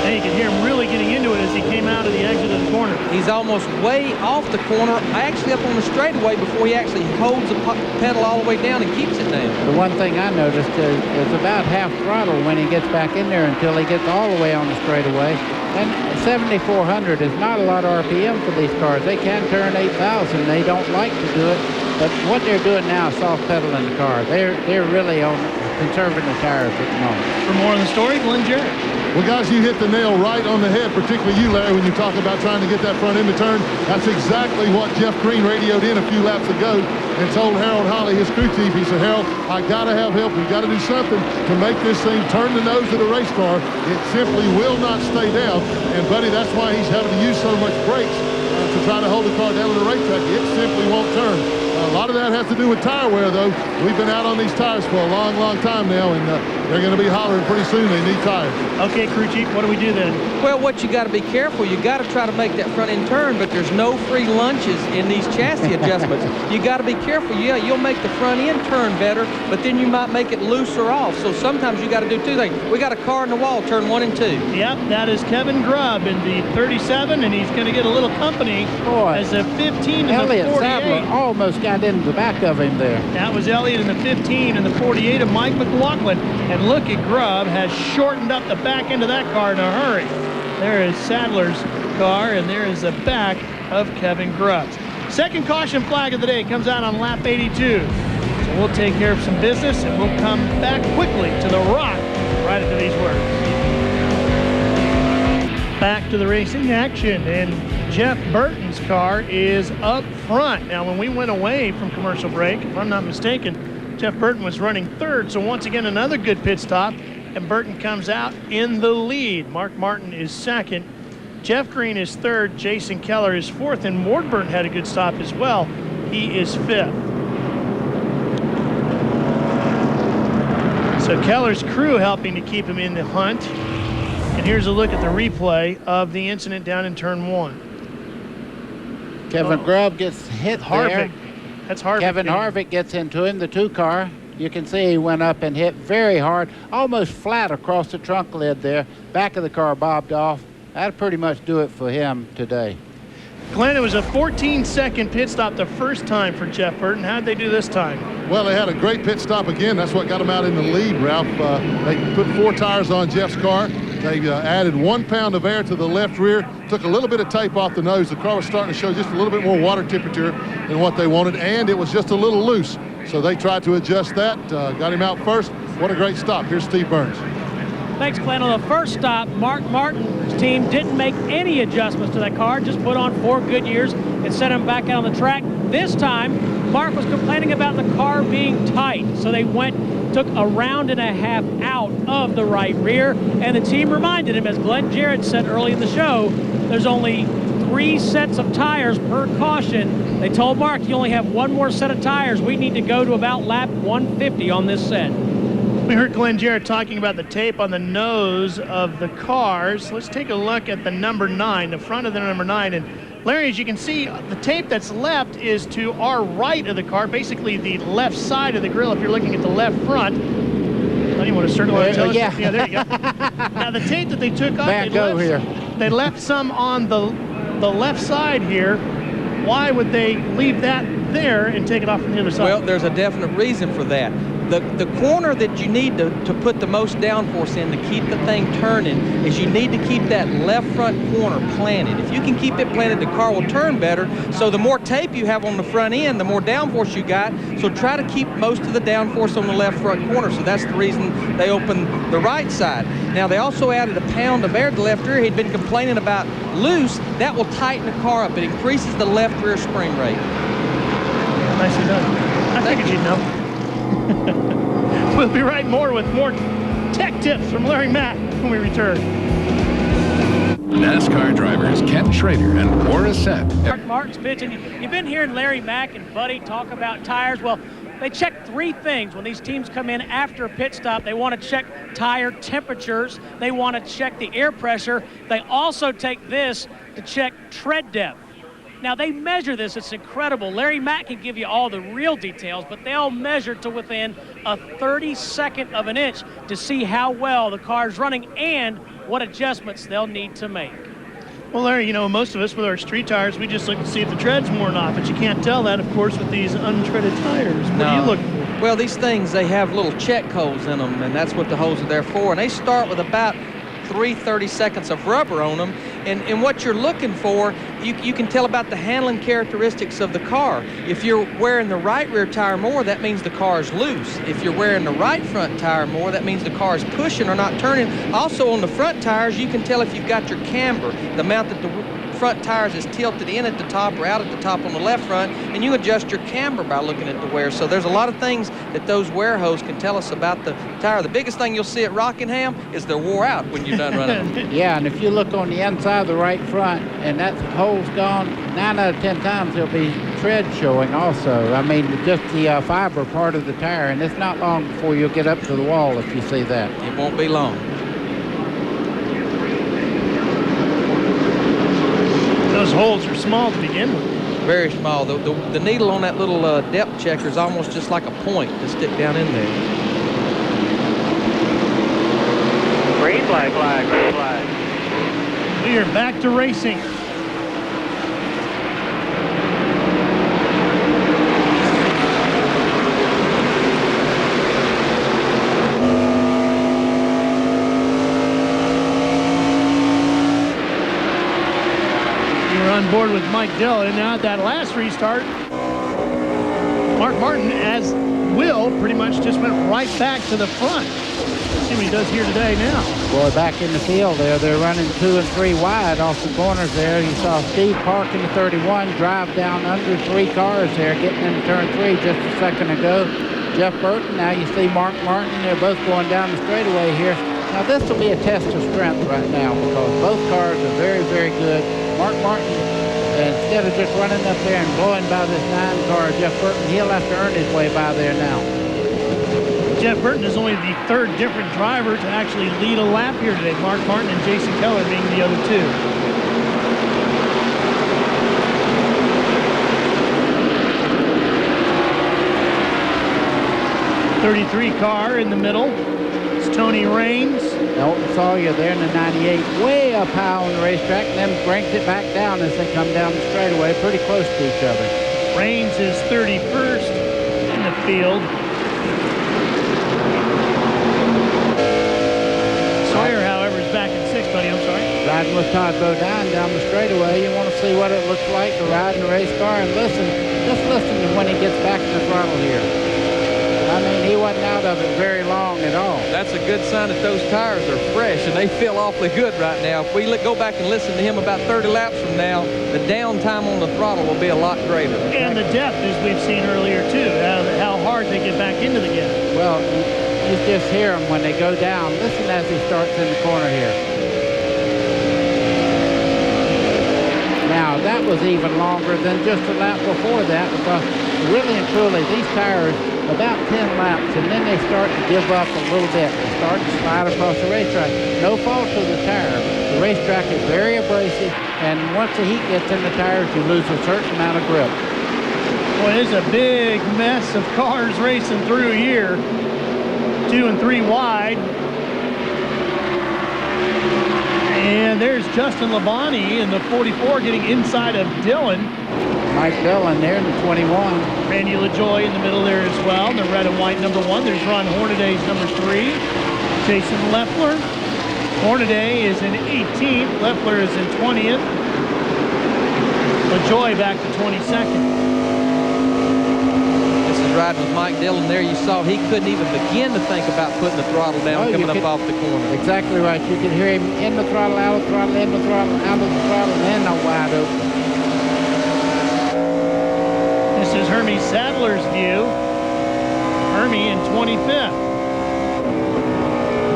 And you can hear him really getting into it as he came out of the exit of the corner. He's almost way off the corner, actually up on the straightaway before he actually holds the pedal all the way down and keeps it down. The one thing I noticed is about half throttle when he gets back in there until he gets all the way on the straightaway. And 7,400 is not a lot of RPM for these cars. They can turn 8,000. They don't like to do it, but what they're doing now is soft pedaling the car. They're really on conserving the tires at the moment. For more on the story, Glenn Jarrett. Well, guys, you hit the nail right on the head, particularly you, Larry, when you talk about trying to get that front end to turn. That's exactly what Jeff Green radioed in a few laps ago and told Harold Holly, his crew chief. He said, Harold, I got to have help. We've got to do something to make this thing turn the nose of the race car. It simply will not stay down. And, buddy, that's why he's having to use so much brakes to try to hold the car down on the racetrack. It simply won't turn. A lot of that has to do with tire wear, though. We've been out on these tires for a long, long time now, and they're going to be hollering pretty soon. They need tires. Okay, crew chief, what do we do then? Well, what you got to be careful, you got to try to make that front end turn, but there's no free lunches in these chassis adjustments. You got to be careful. Yeah, you'll make the front end turn better, but then you might make it loose or off. So sometimes you got to do two things. We got a car in the wall, turn 1 and 2. Yep, that is Kevin Grubb in the 37, and he's going to get a little company as a 15 in Elliott the 48. Sadler almost got into the back of him there. That was Elliott in the 15 and the 48 of Mike McLaughlin. And look at Grubb has shortened up the back end of that car in a hurry. There is Sadler's car, and there is the back of Kevin Grubb's. Second caution flag of the day comes out on lap 82. So we'll take care of some business, and we'll come back quickly to the rock right into these words. Back to the racing action, and Jeff Burton's car is up front. Now, when we went away from commercial break, if I'm not mistaken, Jeff Burton was running third. So once again, another good pit stop, and Burton comes out in the lead. Mark Martin is second. Jeff Green is third. Jason Keller is fourth, and Ward Burton had a good stop as well. He is fifth. So Keller's crew helping to keep him in the hunt. And here's a look at the replay of the incident down in turn 1. Kevin Grubb gets hit Harvick. there. That's Harvick. Kevin Harvick gets into him, the 2 car. You can see he went up and hit very hard, almost flat across the trunk lid there. Back of the car bobbed off. That'd pretty much do it for him today. Glenn, it was a 14-second pit stop the first time for Jeff Burton. How'd they do this time? Well, they had a great pit stop again. That's what got them out in the lead, Ralph. They put 4 tires on Jeff's car. They added 1 pound of air to the left rear, took a little bit of tape off the nose. The car was starting to show just a little bit more water temperature than what they wanted, and it was just a little loose. So they tried to adjust that, got him out first. What a great stop. Here's Steve Burns. Thanks, Glenn. On the first stop, Mark Martin's team didn't make any adjustments to that car, just put on 4 Goodyears and sent him back out on the track. This time, Mark was complaining about the car being tight, so they took a round and a half out of the right rear, and the team reminded him, as Glenn Jarrett said early in the show, there's only 3 sets of tires per caution. They told Mark, you only have 1 more set of tires. We need to go to about lap 150 on this set. We heard Glenn Jarrett talking about the tape on the nose of the cars. Let's take a look at the number 9, the front of the number 9. And Larry, as you can see, the tape that's left is to our right of the car, basically the left side of the grille if you're looking at the left front. Oh, you want to circle it? Yeah. Yeah, there you go. Now, the tape that they took off, they left some on the left side here. Why would they leave that there and take it off from the other side? Well, there's a definite reason for that. The corner that you need to put the most downforce in to keep the thing turning is you need to keep that left front corner planted. If you can keep it planted, the car will turn better. So the more tape you have on the front end, the more downforce you got. So try to keep most of the downforce on the left front corner. So that's the reason they opened the right side. Now, they also added a pound of air to the left rear. He'd been complaining about loose. That will tighten the car up. It increases the left rear spring rate. Nicely done. I figured you'd know. We'll be right with more tech tips from Larry Mack when we return. NASCAR drivers Ken Schrader and Boris Sapp. Mark Martin's pitching. You've been hearing Larry Mack and Buddy talk about tires. Well, they check 3 things when these teams come in after a pit stop. They want to check tire temperatures. They want to check the air pressure. They also take this to check tread depth. Now, they measure this. It's incredible. Larry Mack can give you all the real details, but they'll measure to within a 32nd of an inch to see how well the car's running and what adjustments they'll need to make. Well, Larry, you know, most of us with our street tires, we just look to see if the tread's worn off, but you can't tell that, of course, with these untreaded tires. What do you look for? Well, these things, they have little check holes in them, and that's what the holes are there for. And they start with about 30 seconds of rubber on them, and what you're looking for, you can tell about the handling characteristics of the car. If you're wearing the right rear tire more, that means the car is loose. If you're wearing the right front tire more, that means the car is pushing or not turning. Also, on the front tires, you can tell if you've got your camber, the amount that the front tires is tilted in at the top or out at the top on the left front, and you adjust your camber by looking at the wear. So there's a lot of things that those wear holes can tell us about the tire. The biggest thing you'll see at Rockingham is they're wore out when you're done running. Yeah, and if you look on the inside of the right front and that hole's gone, 9 out of 10 times there'll be tread showing also. I mean, just the fiber part of the tire, and it's not long before you'll get up to the wall if you see that. It won't be long. Those holes are small to begin with. Very small. The needle on that little depth checker is almost just like a point to stick down in there. Green flag, green flag. We are back to racing. On board with Mike Dillon, and now at that last restart, Mark Martin, as Will, pretty much just went right back to the front. Let's see what he does here today now. Boy, back in the field there, they're running 2 and 3 wide off the corners there. You saw Steve Park in the 31 drive down under 3 cars there, getting into turn 3 just a second ago. Jeff Burton, now you see Mark Martin, they're both going down the straightaway here. Now this will be a test of strength right now because both cars are very, very good. Mark Martin, instead of just running up there and blowing by this 9 car, Jeff Burton, he'll have to earn his way by there now. Jeff Burton is only the 3rd different driver to actually lead a lap here today. Mark Martin and Jason Keller being the other 2. '33 car in the middle. It's Tony Raines. Elton Sawyer there in the 98, way up high on the racetrack, and then brings it back down as they come down the straightaway, pretty close to each other. Raines is 31st in the field. Sawyer, however, is back in 6th, buddy. I'm sorry. Riding with Todd Bodine down the straightaway. You want to see what it looks like to ride in a race car, and listen, just listen to when he gets back to the throttle here. I mean, he wasn't out of it very long at all. That's a good sign that those tires are fresh, and they feel awfully good right now. If we go back and listen to him about 30 laps from now, the downtime on the throttle will be a lot greater. And the depth, as we've seen earlier, too, how hard they get back into the gap. Well, you just hear them when they go down. Listen as he starts in the corner here. Now, that was even longer than just a lap before that because really and truly, these tires, about 10 laps, and then they start to give up a little bit. They start to slide across the racetrack. No fault to the tire. The racetrack is very abrasive, and once the heat gets in the tires, you lose a certain amount of grip. Boy, there's a big mess of cars racing through here. 2 and 3 wide. And there's Justin Labonte in the 44 getting inside of Dillon. Mike Dillon there in the 21. Randy LaJoy in the middle there as well. The red and white number 1. There's Ron Hornaday's number 3. Jason Leffler. Hornaday is in 18th. Leffler is in 20th. LaJoy back to 22nd. This is riding with Mike Dillon there. You saw he couldn't even begin to think about putting the throttle down coming up off the corner. Exactly right. You can hear him in the throttle, out of the throttle, in the throttle, out of the throttle, and then wide open. This is Hermie Sadler's view. Hermie in 25th.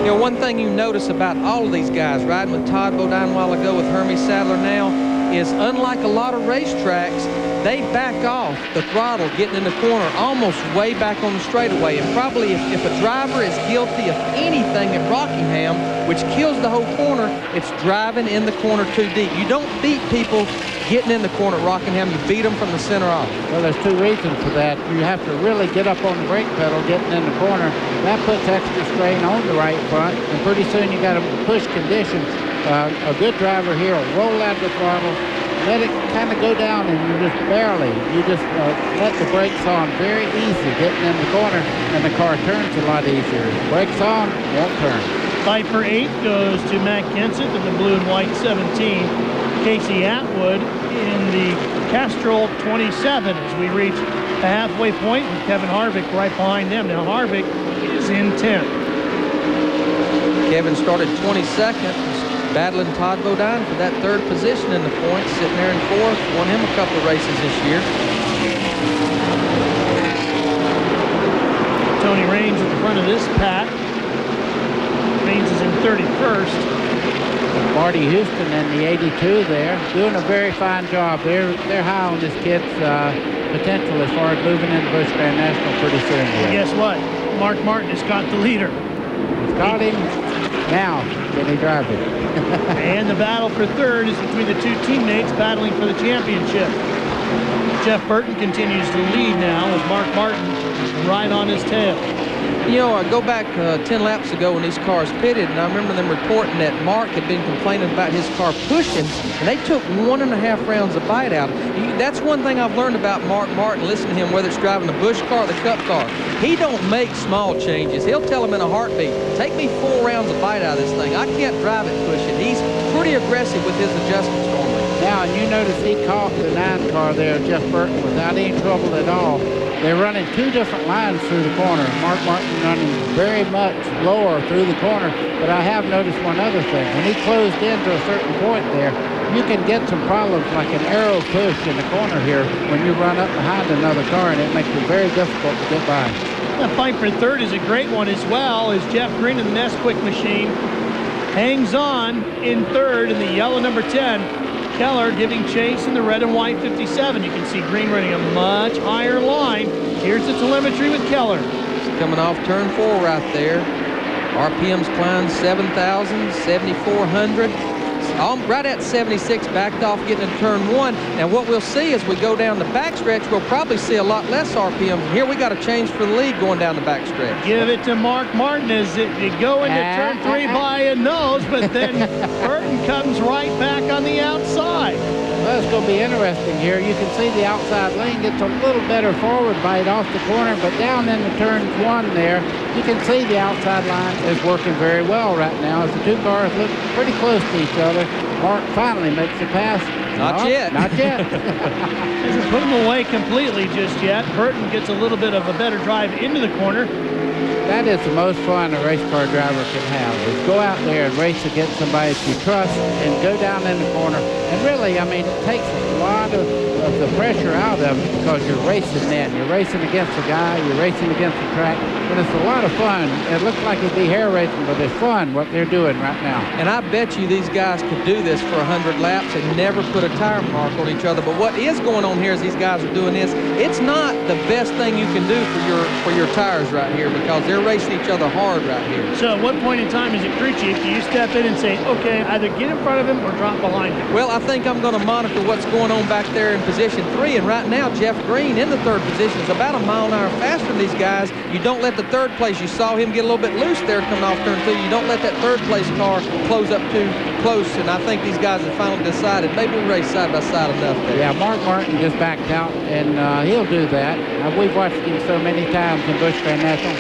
You know, one thing you notice about all of these guys, riding with Todd Bodine a while ago with Hermie Sadler now, is unlike a lot of racetracks, they back off the throttle getting in the corner almost way back on the straightaway. And probably if a driver is guilty of anything at Rockingham, which kills the whole corner, it's driving in the corner too deep. You don't beat people getting in the corner at Rockingham, you beat them from the center off. Well, there's 2 reasons for that. You have to really get up on the brake pedal getting in the corner. That puts extra strain on the right front, and pretty soon you got to push conditions. A good driver here will roll out the throttle, let it kind of go down, and you just let the brakes on very easy getting in the corner, and the car turns a lot easier. Brakes on, won't turn. Viper 8 goes to Matt Kenseth in the blue and white 17. Casey Atwood in the Castrol 27 as we reach the halfway point with Kevin Harvick right behind them. Now Harvick is in 10th. Kevin started 22nd, battling Todd Bodine for that 3rd position in the points, sitting there in 4th, won him a couple of races this year. Tony Raines at the front of this pack. Raines is in 31st. Marty Houston in the 82 there, doing a very fine job. They're high on this kid's potential as far as moving into Busch Grand National pretty soon. Well, guess what? Mark Martin has got the leader. He's got him. Now, can he drive it? And the battle for 3rd is between the 2 teammates battling for the championship. Jeff Burton continues to lead now with Mark Martin right on his tail. You know, I go back 10 laps ago when these cars pitted, and I remember them reporting that Mark had been complaining about his car pushing, and they took 1.5 rounds of bite out. That's one thing I've learned about Mark Martin, listening to him, whether it's driving the Busch car or the Cup car. He don't make small changes. He'll tell them in a heartbeat, take me 4 rounds of bite out of this thing. I can't drive it pushing. He's pretty aggressive with his adjustments normally. Now, and you notice he caught the 9 car there, Jeff Burton, without any trouble at all. They're running 2 different lines through the corner. Mark Martin running very much lower through the corner, but I have noticed one other thing. When he closed in to a certain point there, you can get some problems like an arrow push in the corner here when you run up behind another car, and it makes it very difficult to get by. The fight for 3rd is a great one as well, as Jeff Green in the Nesquik machine hangs on in 3rd in the yellow number 10. Keller giving chase in the red and white 57. You can see Green running a much higher line. Here's the telemetry with Keller. It's coming off turn 4 right there. RPMs climbed 7,000, 7,400. Right at 76, backed off getting into turn 1. Now what we'll see as we go down the backstretch, we'll probably see a lot less RPMs. Here we got a change for the lead going down the backstretch. Give it to Mark Martin as they go into turn 3 by a nose, but then Burton comes right back on the outside. Well, it's going to be interesting here. You can see the outside lane gets a little better forward bite off the corner, but down in the turn 1 there, you can see the outside line is working very well right now as the 2 cars look pretty close to each other. Mark finally makes the pass. Not yet. Not yet. Doesn't put him away completely just yet. Burton gets a little bit of a better drive into the corner. That is the most fun a race car driver can have, is go out there and race against somebody that you trust and go down in the corner. And really, I mean, it takes a lot of the pressure out of it because you're racing that. You're racing against a guy, you're racing against the track, and it's a lot of fun. It looks like it'd be hair racing, but it's fun what they're doing right now. And I bet you these guys could do this for 100 laps and never put a tire mark on each other. But what is going on here as these guys are doing this, it's not the best thing you can do for your tires right here because they're racing each other hard right here. So at what point in time as a crew chief do you step in and say, okay, either get in front of him or drop behind him? Well, I think I'm going to monitor what's going on back there in position 3. And right now, Jeff Green in the 3rd position is about a mile an hour faster than these guys. You don't let the 3rd place. You saw him get a little bit loose there coming off turn 2. You don't let that 3rd place car close up too close. And I think these guys have finally decided maybe we race side by side enough there. Yeah, Mark Martin just backed out, and he'll do that. We've watched him so many times in Busch Grand National.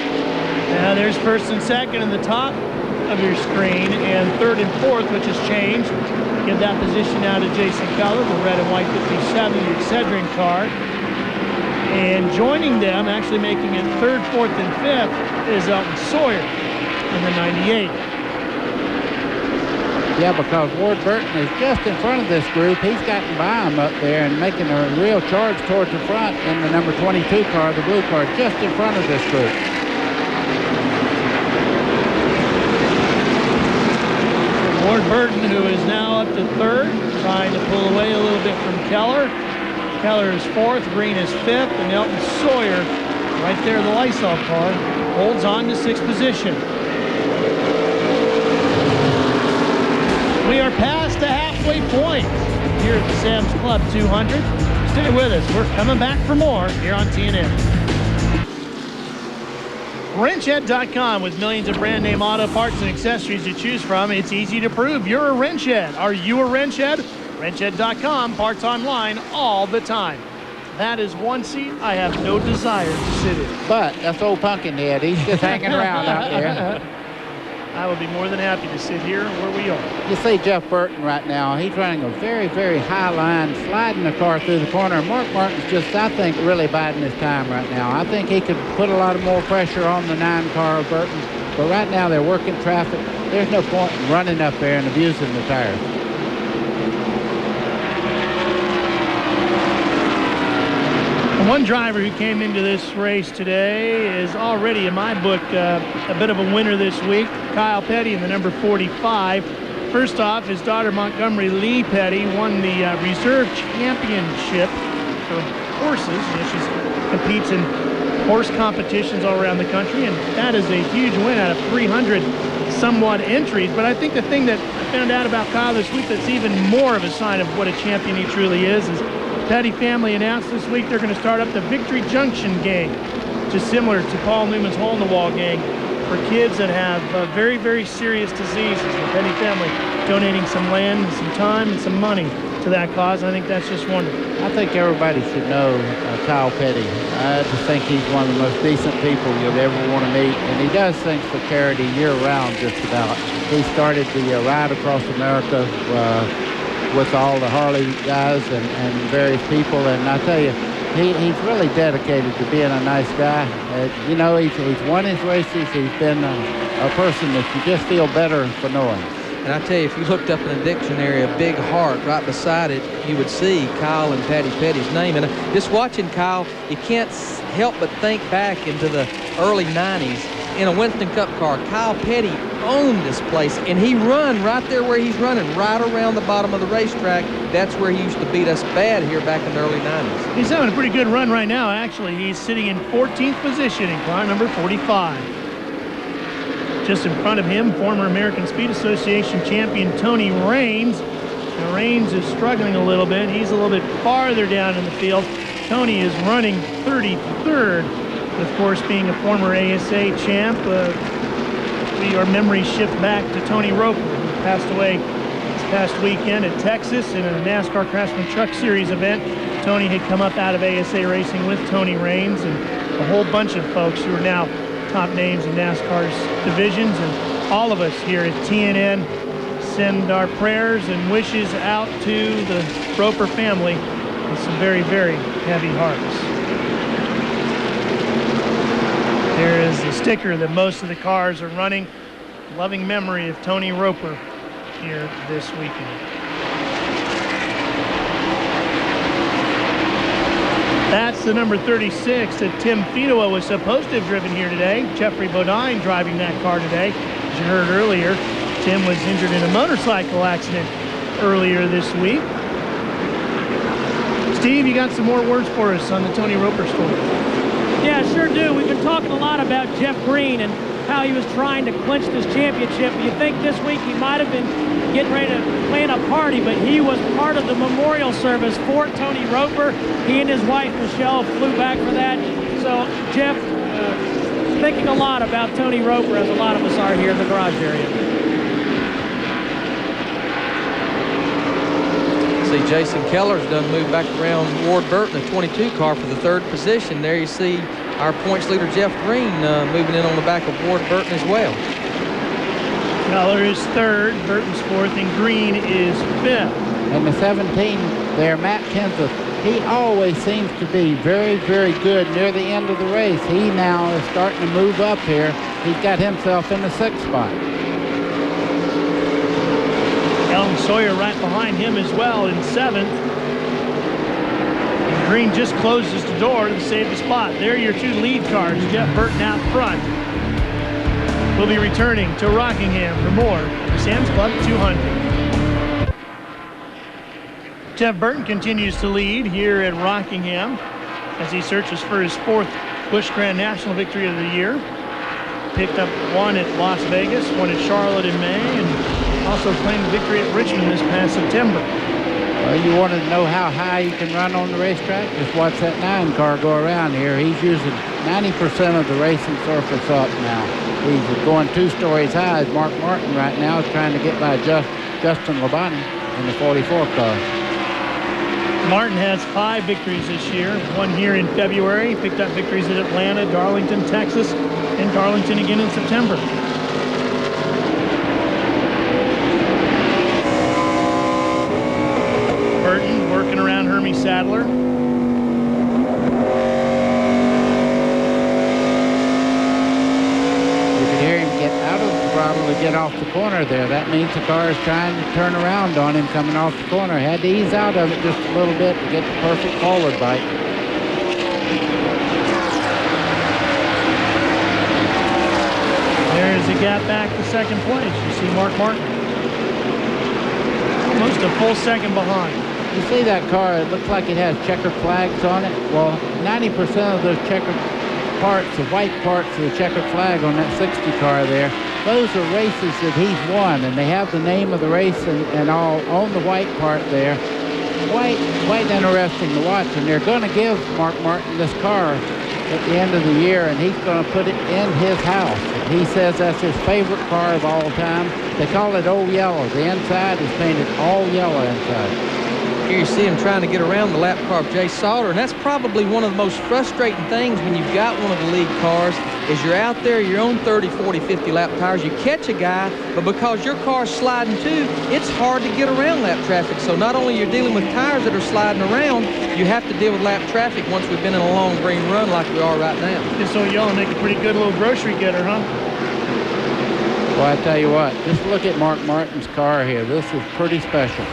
Now there's 1st and 2nd in the top of your screen, and 3rd and 4th, which has changed. Give that position now to Jason Keller, the red and white 57, the Excedrin car. And joining them, actually making it 3rd, 4th, and 5th, is Elton Sawyer in the 98. Yeah, because Ward Burton is just in front of this group. He's gotten by him up there and making a real charge towards the front in the number 22 car, the blue car, just in front of this group. Ward Burton, who is now up to 3rd, trying to pull away a little bit from Keller. Keller is 4th, Green is 5th, and Elton Sawyer, right there, the Lysol car, holds on to 6th position. We are past the halfway point here at the Sam's Club 200. Stay with us. We're coming back for more here on TNN. WrenchHead.com with millions of brand name auto parts and accessories to choose from. It's easy to prove you're a wrench head. Are you a wrench head? WrenchHead.com, parts online all the time. That is one seat I have no desire to sit in. But that's old Pumpkinhead. He's just hanging around out there. I would be more than happy to sit here where we are. You see Jeff Burton right now. He's running a very, very high line, sliding the car through the corner. Mark Martin's just, I think, really biding his time right now. I think he could put a lot of more pressure on the 9 car of Burton. But right now they're working traffic. There's no point in running up there and abusing the tires. One driver who came into this race today is already, in my book, a bit of a winner this week. Kyle Petty in the number 45. First off, his daughter Montgomery Lee Petty won the reserve championship for horses. She competes in horse competitions all around the country, and that is a huge win out of 300 somewhat entries. But I think the thing that I found out about Kyle this week that's even more of a sign of what a champion he truly is Petty family announced this week they're going to start up the Victory Junction Gang, which is similar to Paul Newman's Hole in the Wall Gang for kids that have very, very serious diseases. The Petty family donating some land, some time, and some money to that cause. I think that's just wonderful. I think everybody should know Kyle Petty. I just think he's one of the most decent people you'd ever want to meet, and he does things for charity year-round just about. He started the Ride Across America with all the Harley guys and various people, and I tell you, he's really dedicated to being a nice guy. You know, he's won his races. He's been a person that you just feel better for knowing. And I tell you, if you looked up in the dictionary, a big heart right beside it, you would see Kyle and Patty Petty's name. And just watching Kyle, you can't help but think back into the early 90s. In a Winston Cup car, Kyle Petty owned this place, and he run right there where he's running, right around the bottom of the racetrack. That's where he used to beat us bad here back in the early 90s. He's having a pretty good run right now, actually. He's sitting in 14th position in car number 45. Just in front of him, former American Speed Association champion Tony Raines. Now, Raines is struggling a little bit. He's a little bit farther down in the field. Tony is running 33rd. Of course, being a former ASA champ, our memories shift back to Tony Roper, who passed away this past weekend at Texas in a NASCAR Craftsman Truck Series event. Tony had come up out of ASA racing with Tony Raines and a whole bunch of folks who are now top names in NASCAR's divisions. And all of us here at TNN send our prayers and wishes out to the Roper family with some very, very heavy hearts. There is the sticker that most of the cars are running. Loving memory of Tony Roper here this weekend. That's the number 36 that Tim Fedowa was supposed to have driven here today. Jeffrey Bodine driving that car today. As you heard earlier, Tim was injured in a motorcycle accident earlier this week. Steve, you got some more words for us on the Tony Roper story? Yeah, sure do. We've been talking a lot about Jeff Green, and how he was trying to clinch this championship. You think this week he might have been getting ready to plan a party, but he was part of the memorial service for Tony Roper. He and his wife, Michelle, flew back for that. So, Jeff, thinking a lot about Tony Roper, as a lot of us are here in the garage area. See, Jason Keller's done moved back around Ward Burton, the 22 car, for the 3rd position. There you see our points leader, Jeff Green, moving in on the back of Ward Burton as well. Keller is 3rd, Burton's 4th, and Green is 5th. And the 17 there, Matt Kenseth, he always seems to be very, very good near the end of the race. He now is starting to move up here. He's got himself in the 6th spot. Alan Sawyer right behind him as well in 7th. And Green just closes the door to save the spot. There are your 2 lead cars. Jeff Burton out front. We'll be returning to Rockingham for more Sam's Club 200. Jeff Burton continues to lead here at Rockingham as he searches for his 4th Busch Grand National victory of the year. Picked up 1 at Las Vegas, 1 at Charlotte in May, and also claimed victory at Richmond this past September. Well, you want to know how high you can run on the racetrack? Just watch that 9 car go around here. He's using 90% of the racing surface up now. He's going 2 stories high as Mark Martin right now is trying to get by Justin Labonte in the 44 car. Martin has 5 victories this year, 1 here in February, picked up victories at Atlanta, Darlington, Texas, and Darlington again in September. Burton working around Hermie Sadler. You can hear him get out of the throttle to get off the corner there. That means the car is trying to turn around on him coming off the corner. Had to ease out of it just a little bit to get the perfect forward bite. There's a gap back to 2nd place. You see Mark Martin almost a full second behind. You see that car, it looks like it has checker flags on it. Well, 90% of those checker parts, the white parts of the checkered flag on that 60 car there, those are races that he's won, and they have the name of the race and all on the white part there. Quite interesting to watch, and they're going to give Mark Martin this car at the end of the year, and he's going to put it in his house. He says that's his favorite car of all time. They call it Old Yellow. The inside is painted all yellow inside. Here you see him trying to get around the lap car of Jay Sauter, and that's probably one of the most frustrating things when you've got one of the lead cars is you're out there, you're on 30, 40, 50 lap tires, you catch a guy, but because your car's sliding too, it's hard to get around lap traffic. So not only you're dealing with tires that are sliding around, you have to deal with lap traffic once we've been in a long green run like we are right now. This old yellow make a pretty good little grocery getter, huh? Well, I tell you what, just look at Mark Martin's car here. This is pretty special.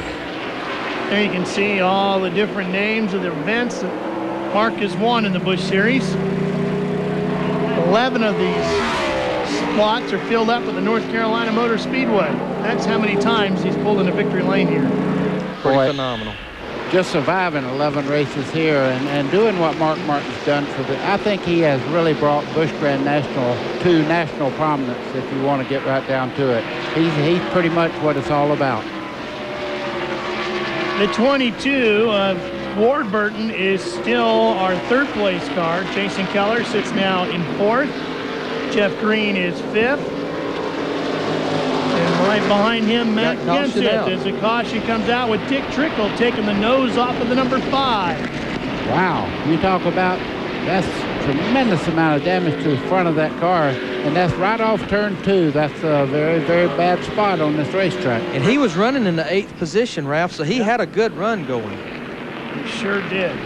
There you can see all the different names of the events that Mark has won in the Busch Series. 11 of these spots are filled up at the North Carolina Motor Speedway. That's how many times he's pulled into victory lane here. Pretty phenomenal. Just surviving 11 races here and doing what Mark Martin's done for I think he has really brought Busch Grand National to national prominence, if you want to get right down to it. He's pretty much what it's all about. The 22 of Ward Burton is still our 3rd place car. Jason Keller sits now in 4th. Jeff Green is 5th. And right behind him, Matt Kenseth, as the caution comes out with Dick Trickle taking the nose off of the number 5. Wow, you talk about, that's a tremendous amount of damage to the front of that car, and that's right off turn 2. That's a very, very bad spot on this racetrack. And he was running in the 8th position, Ralph, so he had a good run going. He sure did.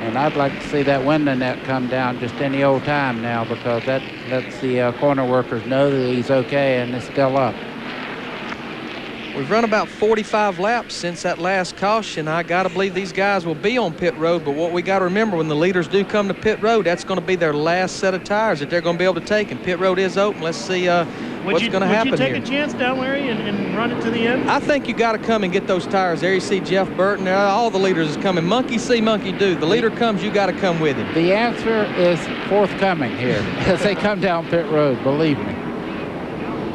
And I'd like to see that window net come down just any old time now, because that lets the corner workers know that he's okay and it's still up. We've run about 45 laps since that last caution. I got to believe these guys will be on pit road, but what we got to remember, when the leaders do come to pit road, that's going to be their last set of tires that they're going to be able to take, and pit road is open. Let's see what's going to happen here. Would you take a chance down, Larry, and run it to the end? I think you got to come and get those tires. There you see Jeff Burton. All the leaders is coming. Monkey see, monkey do. The leader comes, you got to come with him. The answer is forthcoming here as they come down pit road, believe me.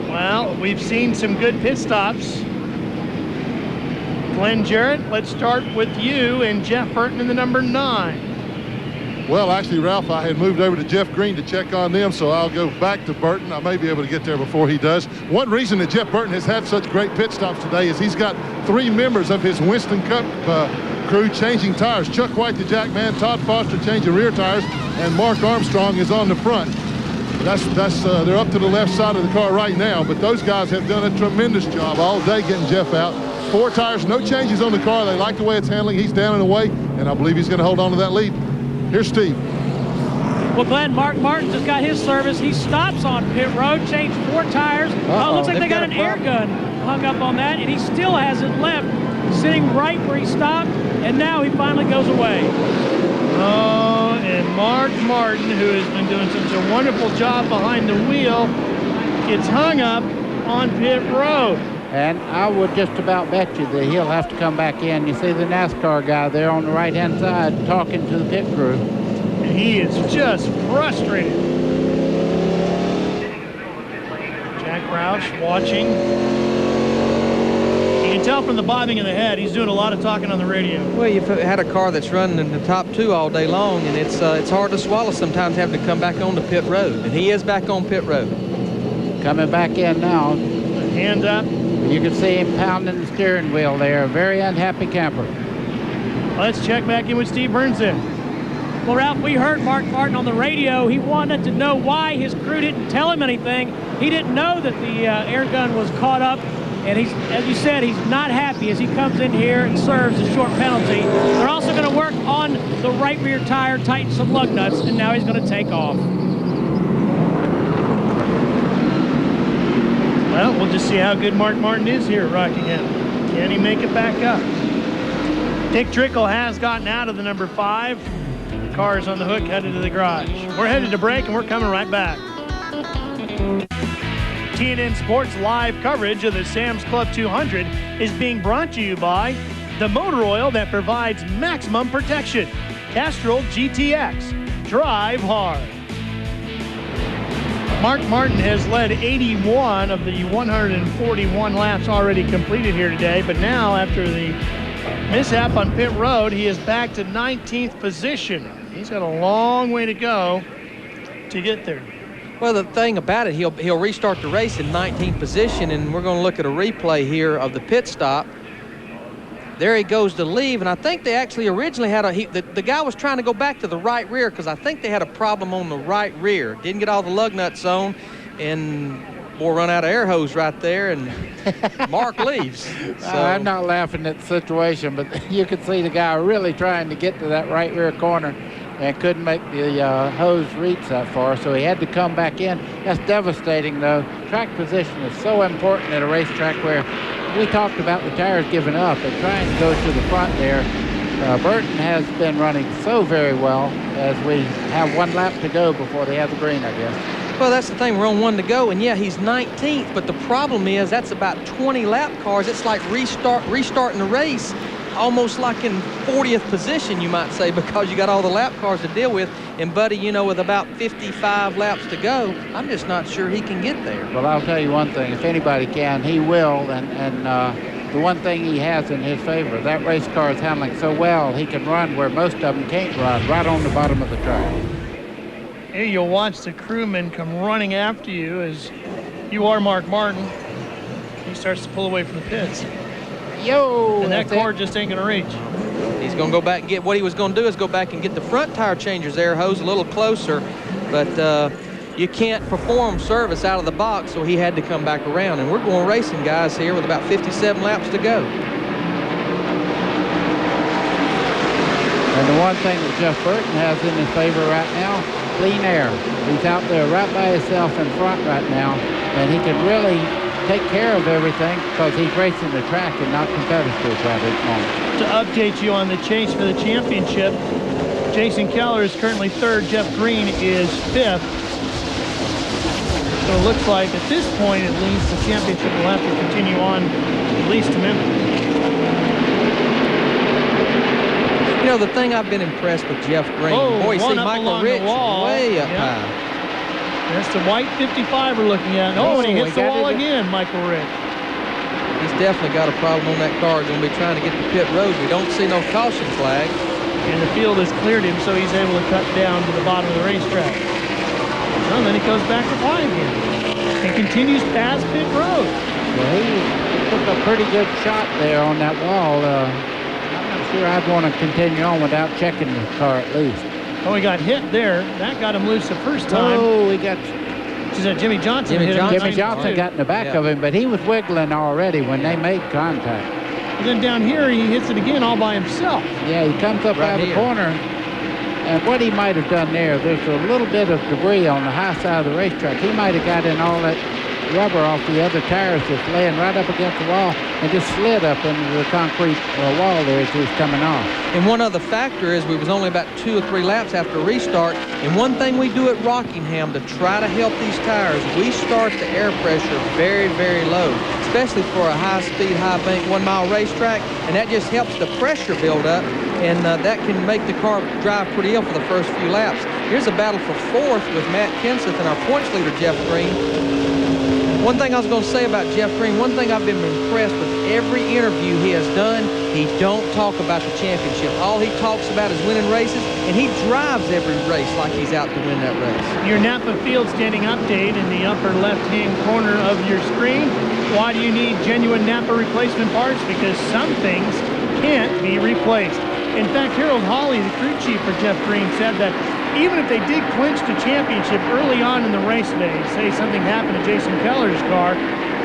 Well, we've seen some good pit stops. Glenn Jarrett, let's start with you and Jeff Burton in the number 9. Well, actually, Ralph, I had moved over to Jeff Green to check on them, so I'll go back to Burton. I may be able to get there before he does. One reason that Jeff Burton has had such great pit stops today is he's got 3 members of his Winston Cup crew changing tires. Chuck White, the jack man, Todd Foster changing rear tires, and Mark Armstrong is on the front. They're up to the left side of the car right now, but those guys have done a tremendous job all day getting Jeff out. 4 tires, no changes on the car. They like the way it's handling. He's down and away, and I believe he's going to hold on to that lead. Here's Steve. Well, Glenn, Mark Martin just got his service. He stops on pit road, changed 4 tires. Oh, looks like they got an air gun hung up on that, and he still hasn't left, sitting right where he stopped, and now he finally goes away. Oh, and Mark Martin, who has been doing such a wonderful job behind the wheel, gets hung up on pit road. And I would just about bet you that he'll have to come back in. You see the NASCAR guy there on the right-hand side talking to the pit crew. And he is just frustrated. Jack Roush watching. You can tell from the bobbing of the head, he's doing a lot of talking on the radio. Well, you've had a car that's running in the top 2 all day long, and it's hard to swallow sometimes having to come back on the pit road. And he is back on pit road. Coming back in now. Hands up. You can see him pounding the steering wheel there. A very unhappy camper. Let's check back in with Steve Burns then. Well, Ralph, we heard Mark Martin on the radio. He wanted to know why his crew didn't tell him anything. He didn't know that the air gun was caught up. And he's, as you said, he's not happy as he comes in here and serves a short penalty. They're also going to work on the right rear tire, tighten some lug nuts, and now he's going to take off. Well, we'll just see how good Mark Martin is here at Rockingham. Can he make it back up? Dick Trickle has gotten out of the number 5. The car is on the hook, headed to the garage. We're headed to break, and we're coming right back. TNN Sports live coverage of the Sam's Club 200 is being brought to you by the motor oil that provides maximum protection. Castrol GTX. Drive hard. Mark Martin has led 81 of the 141 laps already completed here today, but now after the mishap on pit road, he is back to 19th position. He's got a long way to go to get there. Well, the thing about it, he'll restart the race in 19th position, and we're going to look at a replay here of the pit stop. There he goes to leave, and I think they actually originally had the guy was trying to go back to the right rear because I think they had a problem on the right rear. Didn't get all the lug nuts on, and boy, run out of air hose right there, and Mark leaves. So I'm not laughing at the situation, but you could see the guy really trying to get to that right rear corner and couldn't make the hose reach that far, so he had to come back in. That's devastating, though. Track position is so important at a racetrack where we talked about the tires giving up and trying to go to the front there. Burton has been running so very well as we have 1 lap to go before they have the green, I guess. Well, that's the thing. We're on 1 to go, and yeah, he's 19th, but the problem is that's about 20 lap cars. It's like restarting the race almost like in 40th position, you might say, because you got all the lap cars to deal with. And Buddy, you know, with about 55 laps to go, I'm just not sure he can get there. Well, I'll tell you one thing. If anybody can, he will. And the one thing he has in his favor, that race car is handling so well, he can run where most of them can't run, right on the bottom of the track. Here you'll watch the crewman come running after you as you are Mark Martin. He starts to pull away from the pits. Yo! And that cord just ain't going to reach. He's going to go back and get, what he was going to do is go back and get the front tire changer's air hose a little closer, but you can't perform service out of the box, so he had to come back around. And we're going racing, guys, here with about 57 laps to go. And the one thing that Jeff Burton has in his favor right now, clean air. He's out there right by himself in front right now, and he can really take care of everything because he's racing the track and not competitive at this moment. To update you on the chase for the championship, Jason Keller is currently 3rd. Jeff Green is 5th. So it looks like at this point, at least, the championship will have to continue on at least to Memphis. You know, the thing I've been impressed with Jeff Green. Boy, you see Michael Rich way up high. That's the white 55 we're looking at. Oh, and he hits the wall again, Michael Rich. He's definitely got a problem on that car. Going to be trying to get to pit road. We don't see no caution flag. And the field has cleared him, so he's able to cut down to the bottom of the racetrack. And then he goes back to fly again and continues past pit road. Well, he took a pretty good shot there on that wall. I'm not sure I'd want to continue on without checking the car at least. Oh, he got hit there. That got him loose the first time. Oh, he got... Is that Jimmy Johnson? Jimmy Johnson got in the back of him, but he was wiggling already when they made contact. And then down here, he hits it again all by himself. Yeah, he comes up out of the corner. And what he might have done there's a little bit of debris on the high side of the racetrack. He might have got in all that rubber off the other tires that's laying right up against the wall and just slid up into the concrete wall there as he was coming off. And one other factor is we was only about 2 or 3 laps after restart. And one thing we do at Rockingham to try to help these tires, we start the air pressure very, very low, especially for a high-speed, high-bank 1-mile racetrack. And that just helps the pressure build up, and that can make the car drive pretty ill for the first few laps. Here's a battle for 4th with Matt Kenseth and our points leader, Jeff Green. One thing I was going to say about Jeff Green, one thing I've been impressed with every interview he has done, he don't talk about the championship. All he talks about is winning races, and he drives every race like he's out to win that race. Your Napa Field standing update in the upper left-hand corner of your screen. Why do you need genuine Napa replacement parts? Because some things can't be replaced. In fact, Harold Hawley, the crew chief for Jeff Green, said that even if they did clinch the championship early on in the race day, say something happened to Jason Keller's car,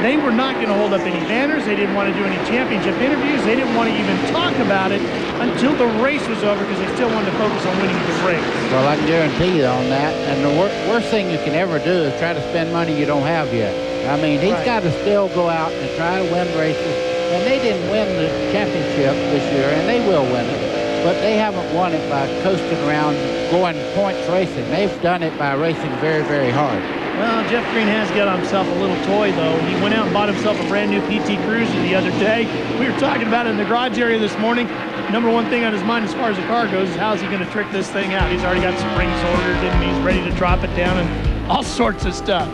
they were not going to hold up any banners. They didn't want to do any championship interviews. They didn't want to even talk about it until the race was over because they still wanted to focus on winning the race. Well, I can guarantee you on that. And the worst thing you can ever do is try to spend money you don't have yet. I mean, he's got to still go out and try to win races. And they didn't win the championship this year, and they will win it. But they haven't won it by coasting around going points racing. They've done it by racing very, very hard. Well, Jeff Green has got himself a little toy, though. He went out and bought himself a brand new PT Cruiser the other day. We were talking about it in the garage area this morning. Number one thing on his mind as far as the car goes is how's he going to trick this thing out. He's already got springs ordered and he's ready to drop it down and all sorts of stuff.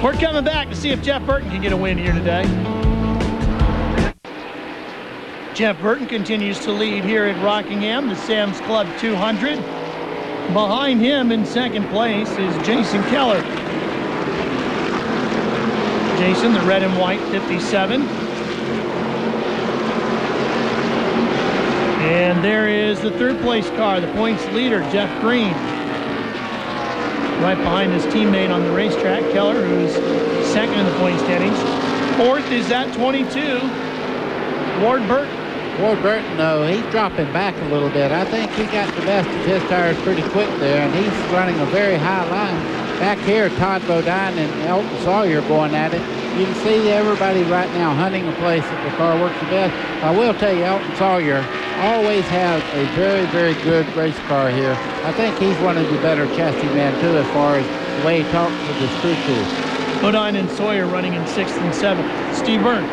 We're coming back to see if Jeff Burton can get a win here today. Jeff Burton continues to lead here at Rockingham, the Sam's Club 200. Behind him in second place is Jason Keller. Jason, the red and white 57. And there is the third place car, the points leader, Jeff Green. Right behind his teammate on the racetrack, Keller, who's second in the point standings. Fourth is at 22, Ward Burton. Ward Burton, though, he's dropping back a little bit. I think he got the best of his tires pretty quick there, and he's running a very high line. Back here, Todd Bodine and Elton Sawyer going at it. You can see everybody right now hunting a place that the car works the best. I will tell you, Elton Sawyer always has a very, very good race car here. I think he's one of the better chassis men, too, as far as the way he talks with his crew chief. Bodine and Sawyer running in 6th and 7th. Steve Burns.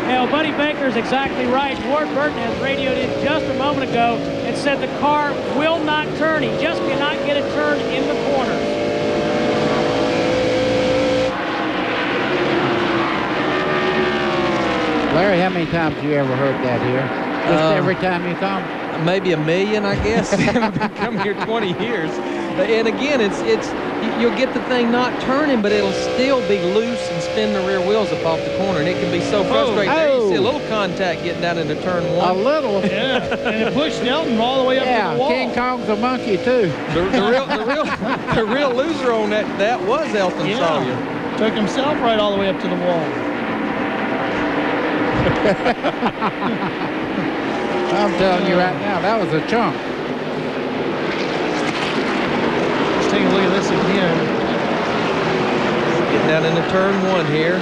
Well, Buddy Baker's exactly right. Ward Burton has radioed in just a moment ago and said the car will not turn. He just cannot get it turned in the corner. Larry, how many times have you ever heard that here? Just every time you come? Maybe 1 million, I guess. I've been coming here 20 years. And again, you'll get the thing not turning, but it'll still be loose and spin the rear wheels up off the corner, and it can be so frustrating. There you see a little contact getting down into turn 1. A little. Yeah, and it pushed Elton all the way up to the wall. King Kong's a monkey, too. The real loser on that was Elton Sawyer. Took himself right all the way up to the wall. I'm telling you right now, that was a chunk. Let's take a look at this again. Getting down into turn 1 here.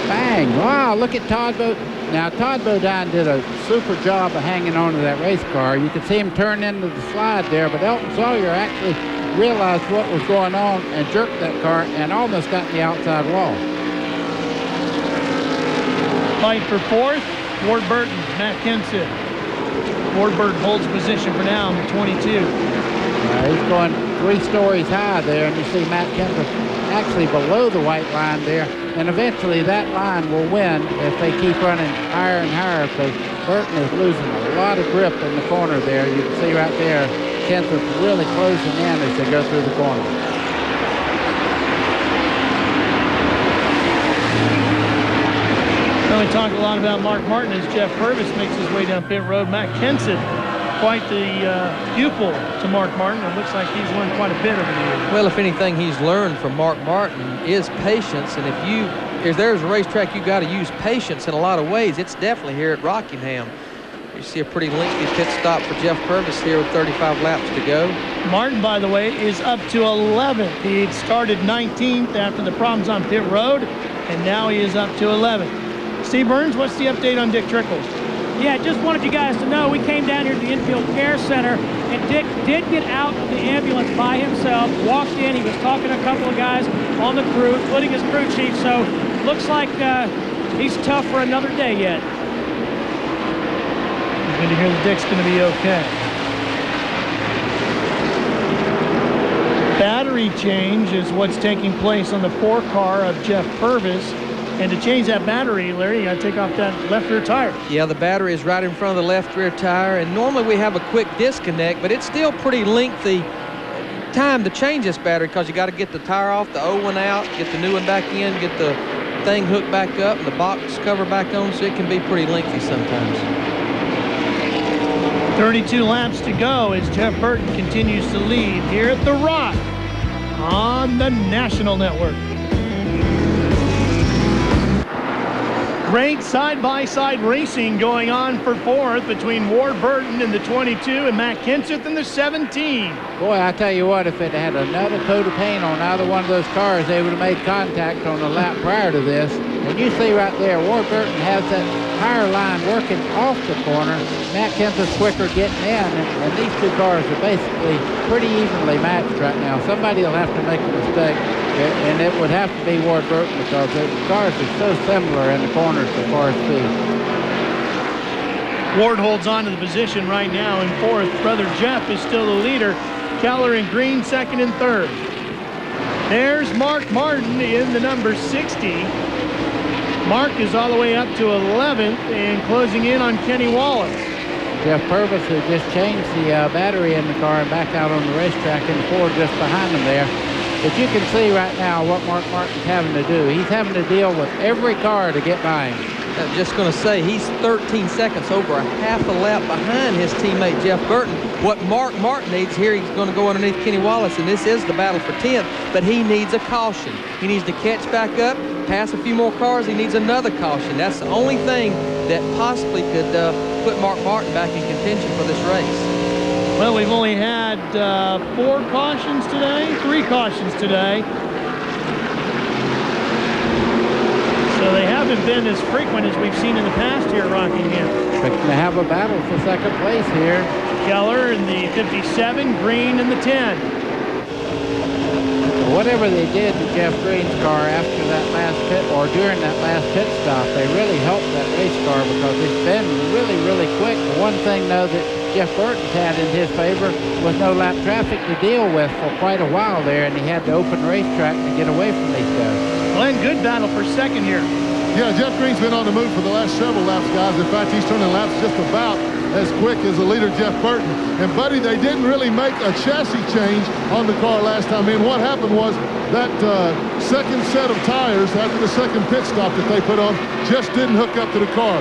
Bang. Wow, look at Todd Bodine. Now, Todd Bodine did a super job of hanging on to that race car. You could see him turn into the slide there, but Elton Sawyer actually realized what was going on and jerked that car and almost got in the outside wall. Fight for fourth, Ward Burton, Matt Kenseth. Ward Burton holds position for now in the 22. He's going 3 stories high there, and you see Matt Kenseth actually below the white line there, and eventually that line will win if they keep running higher and higher, because Burton is losing a lot of grip in the corner there. You can see right there, Kenseth really closing in as they go through the corner. Well, we talk a lot about Mark Martin as Jeff Purvis makes his way down pit road. Matt Kenseth, quite the pupil to Mark Martin. It looks like he's learned quite a bit over the years. Well, if anything he's learned from Mark Martin is patience, and if there's a racetrack you got to use patience in a lot of ways, it's definitely here at Rockingham. You see a pretty lengthy pit stop for Jeff Purvis here with 35 laps to go. Martin, by the way, is up to 11th. He had started 19th after the problems on pit road, and now he is up to 11th. Steve Burns, what's the update on Dick Trickles? Yeah, just wanted you guys to know we came down here to the Infield Care Center, and Dick did get out of the ambulance by himself, walked in. He was talking to a couple of guys on the crew, including his crew chief, so looks like he's tough for another day yet. Good to hear that Dick's going to be okay. Battery change is what's taking place on the 4 car of Jeff Purvis. And to change that battery, Larry, you got to take off that left rear tire. Yeah, the battery is right in front of the left rear tire, and normally we have a quick disconnect, but it's still pretty lengthy time to change this battery because you got to get the tire off, the old one out, get the new one back in, get the thing hooked back up, and the box cover back on, so it can be pretty lengthy sometimes. 32 laps to go as Jeff Burton continues to lead here at The Rock on the National Network. Great side-by-side racing going on for fourth between Ward Burton in the 22 and Matt Kenseth in the 17. Boy, I tell you what, if it had another coat of paint on either one of those cars, they would have made contact on the lap prior to this. And you see right there, Ward Burton has that tire line working off the corner. Matt Kenseth's quicker getting in, and these 2 cars are basically pretty evenly matched right now. Somebody will have to make a mistake, and it would have to be Ward Burton because the cars are so similar in the corners as far as speed. Ward holds on to the position right now in fourth. Brother Jeff is still the leader. Keller and Green second and third. There's Mark Martin in the number 60. Mark is all the way up to 11th and closing in on Kenny Wallace. Jeff Purvis, who just changed the battery in the car and back out on the racetrack in the Ford just behind him there. But you can see right now what Mark Martin's having to do. He's having to deal with every car to get by him. I'm just going to say he's 13 seconds over a half a lap behind his teammate Jeff Burton. What Mark Martin needs here, he's going to go underneath Kenny Wallace, and this is the battle for 10th, but he needs a caution. He needs to catch back up, pass a few more cars. He needs another caution. That's the only thing that possibly could put Mark Martin back in contention for this race. Well, we've only had 4 cautions today, 3 cautions today. So they haven't been as frequent as we've seen in the past here at Rockingham. Expecting to have a battle for second place here. Keller in the 57, Green in the 10. Whatever they did to Jeff Green's car after that last pit, or during that last pit stop, they really helped that race car because it's been really, really quick. The one thing, though, that Jeff Burton's had in his favor was no lap traffic to deal with for quite a while there, and he had to open racetrack to get away from these guys. Glenn, good battle for second here. Yeah, Jeff Green's been on the move for the last several laps, guys. In fact, he's turning laps just about as quick as the leader, Jeff Burton. And, buddy, they didn't really make a chassis change on the car last time in. What happened was that second set of tires after the second pit stop that they put on just didn't hook up to the car.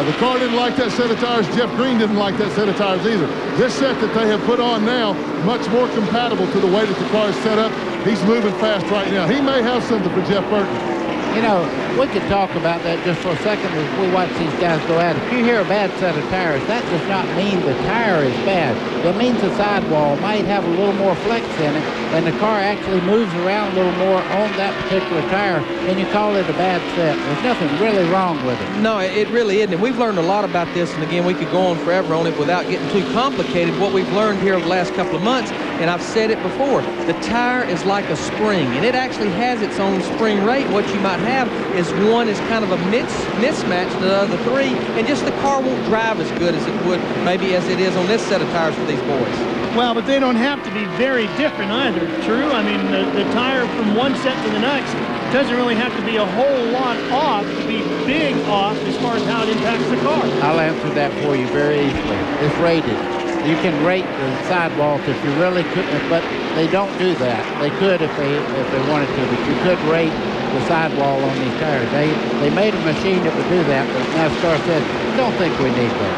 The car didn't like that set of tires. Jeff Green didn't like that set of tires either. This set that they have put on now, much more compatible to the way that the car is set up. He's moving fast right now. He may have something for Jeff Burton. You know, we could talk about that just for a second as we watch these guys go at it. If you hear a bad set of tires, that does not mean the tire is bad. It means the sidewall might have a little more flex in it, and the car actually moves around a little more on that particular tire, and you call it a bad set. There's nothing really wrong with it. No, it really isn't. And we've learned a lot about this, and again, we could go on forever on it without getting too complicated. What we've learned here over the last couple of months And I've said it before, the tire is like a spring, and it actually has its own spring rate. What you might have is one is kind of a mismatch to the other three, and just the car won't drive as good as it would maybe as it is on this set of tires for these boys. Well, but they don't have to be very different either, True. I mean, the tire from one set to the next doesn't really have to be a whole lot off to be big off as far as how it impacts the car. I'll answer that for you very easily. It's rated. You can rate the sidewalls if you really could, but they don't do that. They could if they wanted to, but you could rate the sidewall on these tires. They made a machine that would do that, but NASCAR said, don't think we need that.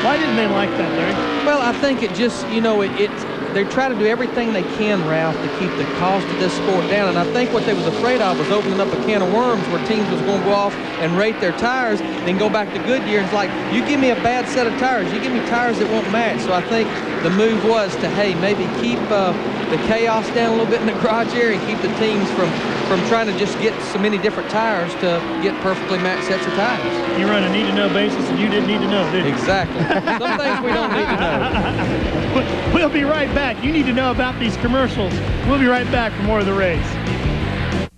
Why didn't they like that, Larry? Well, I think it just, you know, they try to do everything they can, Ralph, to keep the cost of this sport down. And I think what they was afraid of was opening up a can of worms where teams was going to go off and rate their tires, then go back to Goodyear. And it's like, you give me a bad set of tires, you give me tires that won't match. So I think the move was to, hey, maybe keep the chaos down a little bit in the garage area and keep the teams from trying to just get so many different tires to get perfectly matched sets of tires. You run a need-to-know basis, and you didn't need to know, did you? Exactly. Some things we don't need to know. We'll be right back. You need to know about these commercials. We'll be right back for more of the race.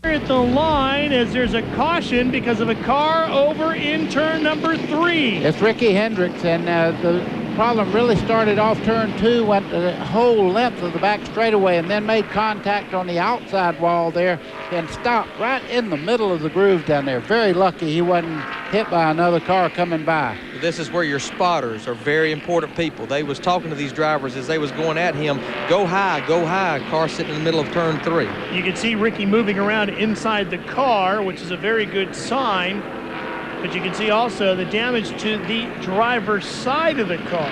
We're at the line as there's a caution because of a car over in turn number 3. It's Ricky Hendricks, and the problem really started off turn 2, went the whole length of the back straightaway, and then made contact on the outside wall there and stopped right in the middle of the groove down there. Very lucky he wasn't hit by another car coming by. This is where your spotters are very important people. They was talking to these drivers as they was going at him. Go high, go high. Car sitting in the middle of turn 3. You can see Ricky moving around inside the car, which is a very good sign. But you can see also the damage to the driver's side of the car.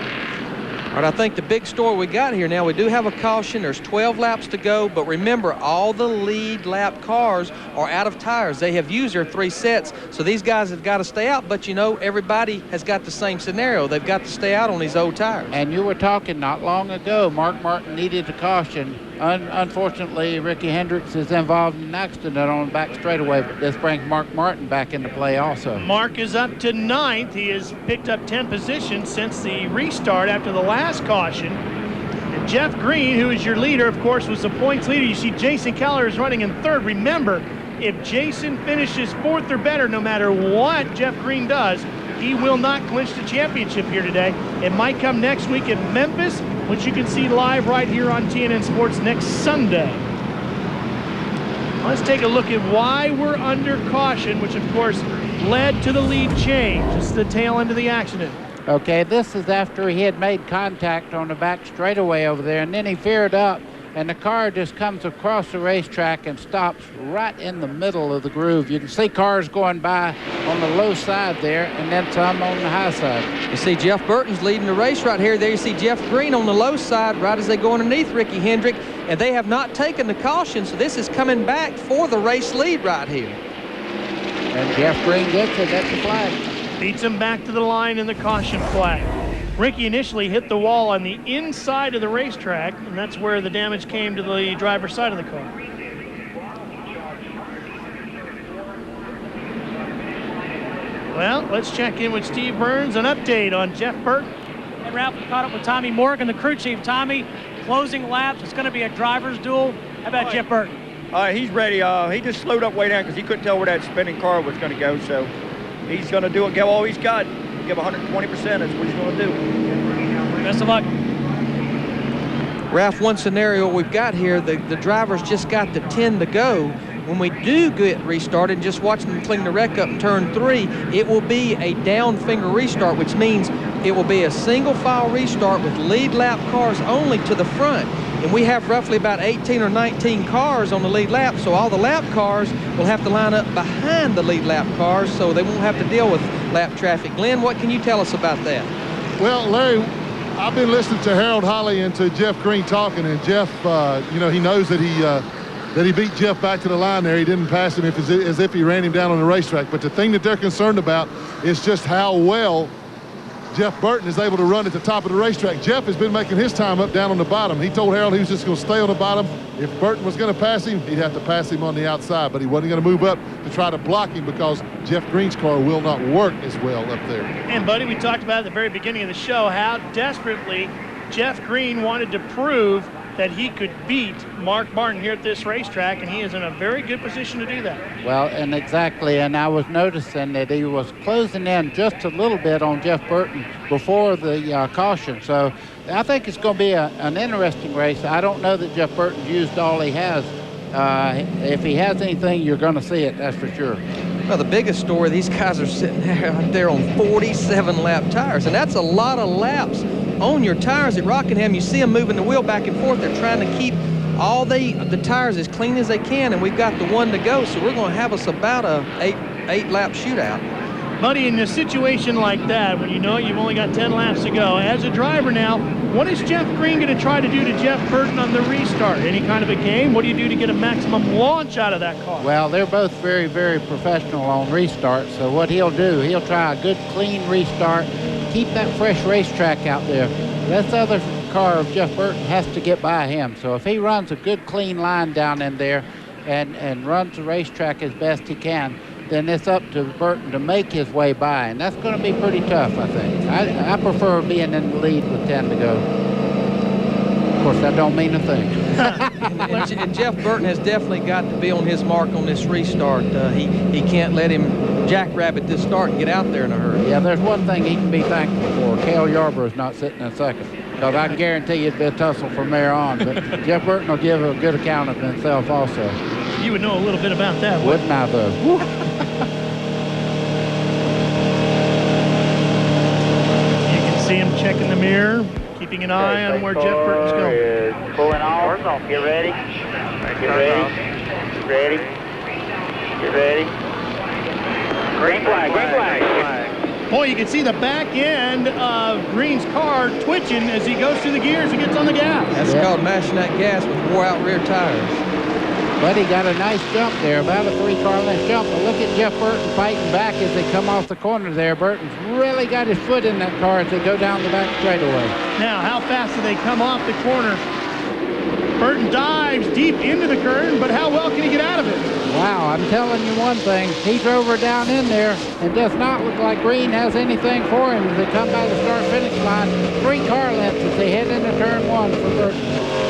All right, I think the big story we got here now, we do have a caution. There's 12 laps to go, but remember, all the lead lap cars are out of tires. They have used their 3 sets, so these guys have got to stay out. But, you know, everybody has got the same scenario. They've got to stay out on these old tires. And you were talking not long ago, Mark Martin needed a caution. Unfortunately, Ricky Hendricks is involved in an accident on the back straightaway, but this brings Mark Martin back into play also. Mark is up to 9th. He has picked up 10 positions since the restart after the last caution. And Jeff Green, who is your leader, of course, was the points leader. You see Jason Keller is running in 3rd. Remember, if Jason finishes 4th or better, no matter what Jeff Green does, he will not clinch the championship here today. It might come next week in Memphis, which you can see live right here on TNN Sports next Sunday. Let's take a look at why we're under caution, which of course led to the lead change. This is the tail end of the accident. Okay, this is after he had made contact on the back straightaway over there, and then he veered up, and the car just comes across the racetrack and stops right in the middle of the groove. You can see cars going by on the low side there, and then some on the high side. You see Jeff Burton's leading the race right here. There you see Jeff Green on the low side right as they go underneath Ricky Hendrick, and they have not taken the caution, so this is coming back for the race lead right here. And Jeff Green gets it at the flag. Beats him back to the line in the caution flag. Ricky initially hit the wall on the inside of the racetrack, and that's where the damage came to the driver's side of the car. Well, let's check in with Steve Burns, an update on Jeff Burton. And Ralph caught up with Tommy Morgan, the crew chief. Tommy, closing laps. It's going to be a driver's duel. How about Jeff Burton? He's ready. He just slowed up way down because he couldn't tell where that spinning car was going to go. So he's going to do it, give all he's got. Give 120%. That's what he's going to do. Best of luck. Ralph, one scenario we've got here, the drivers just got the 10 to go. When we do get restarted, and just watching them clean the wreck up in turn 3, it will be a down finger restart, which means it will be a single file restart with lead lap cars only to the front. And we have roughly about 18 or 19 cars on the lead lap, so all the lap cars will have to line up behind the lead lap cars, so they won't have to deal with lap traffic. Glenn, what can you tell us about that? Well, Larry, I've been listening to Harold Holley and to Jeff Green talking, and Jeff, he knows that he beat Jeff back to the line there. He didn't pass him as if he ran him down on the racetrack. But the thing that they're concerned about is just how well Jeff Burton is able to run at the top of the racetrack. Jeff has been making his time up down on the bottom. He told Harold he was just going to stay on the bottom. If Burton was going to pass him, he'd have to pass him on the outside, but he wasn't going to move up to try to block him because Jeff Green's car will not work as well up there. And, buddy, we talked about at the very beginning of the show how desperately Jeff Green wanted to prove that he could beat Mark Martin here at this racetrack, and he is in a very good position to do that. Well, and exactly, and I was noticing that he was closing in just a little bit on Jeff Burton before the caution. So I think it's going to be an interesting race. I don't know that Jeff Burton's used all he has. If he has anything, you're going to see it, that's for sure. Well, the biggest story, these guys are sitting out there on 47-lap tires, and that's a lot of laps on your tires at Rockingham. You see them moving the wheel back and forth. They're trying to keep all the tires as clean as they can, and we've got the one to go, so we're going to have us about a eight-lap shootout. Buddy, in a situation like that, when you know you've only got 10 laps to go, as a driver now, what is Jeff Green going to try to do to Jeff Burton on the restart? Any kind of a game? What do you do to get a maximum launch out of that car? Well, they're both very, very professional on restart, so what he'll do, he'll try a good, clean restart, keep that fresh racetrack out there. This other car of Jeff Burton has to get by him, so if he runs a good, clean line down in there and runs the racetrack as best he can, then it's up to Burton to make his way by, and that's going to be pretty tough, I think. I prefer being in the lead with 10 to go. Of course, that don't mean a thing. and Jeff Burton has definitely got to be on his mark on this restart. He can't let him jackrabbit this start and get out there in a hurry. Yeah, there's one thing he can be thankful for. Cale Yarborough is not sitting in second, because I can guarantee you it'd be a tussle from there on. But Jeff Burton will give a good account of himself also. You would know a little bit about that, wouldn't I, though? See him checking the mirror, keeping an eye on where Jeff Burton's going. Pulling off. Get ready. Get ready. Get ready. Get ready. Green flag. Green flag. Boy, you can see the back end of Green's car twitching as he goes through the gears and gets on the gas. That's called mashing that gas with wore-out rear tires. But he got a nice jump there, about a 3-car length jump. But look at Jeff Burton fighting back as they come off the corner there. Burton's really got his foot in that car as they go down the back straightaway. Now, how fast do they come off the corner? Burton dives deep into the curtain, but how well can he get out of it? Wow, I'm telling you one thing. He drove her down in there and does not look like Green has anything for him as they come by the start-finish line. 3-car lengths as they head into turn 1 for Burton.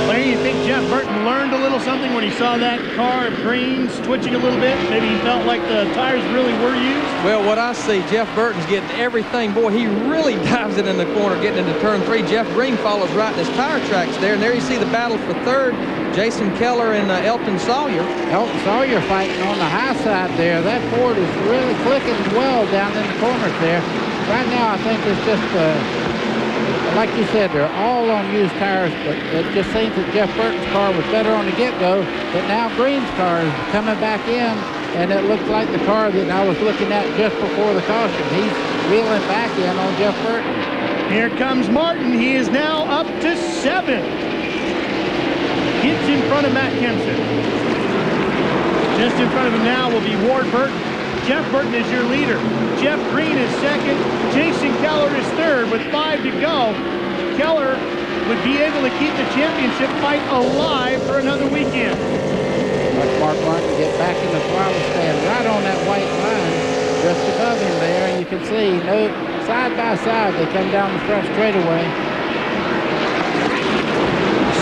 Larry, you think Jeff Burton learned a little something when he saw that car of Green's twitching a little bit? Maybe he felt like the tires really were used? Well, what I see, Jeff Burton's getting everything. Boy, he really dives it in the corner, getting into turn 3. Jeff Green follows right in his tire tracks there, and there you see the battle for third. Jason Keller and Elton Sawyer. Elton Sawyer fighting on the high side there. That Ford is really clicking well down in the corners there. Right now, I think it's just... like you said, they're all on used tires, but it just seems that Jeff Burton's car was better on the get-go, but now Green's car is coming back in, and it looks like the car that I was looking at just before the caution. He's wheeling back in on Jeff Burton. Here comes Martin. He is now up to 7. Gets in front of Matt Kempson. Just in front of him now will be Ward Burton. Jeff Burton is your leader. Jeff Green is second. Jason Keller is third with 5 to go. Keller would be able to keep the championship fight alive for another weekend. Watch Mark Martin get back in the throttle stand right on that white line just above him there. And you can see, side by side, they come down the front straightaway.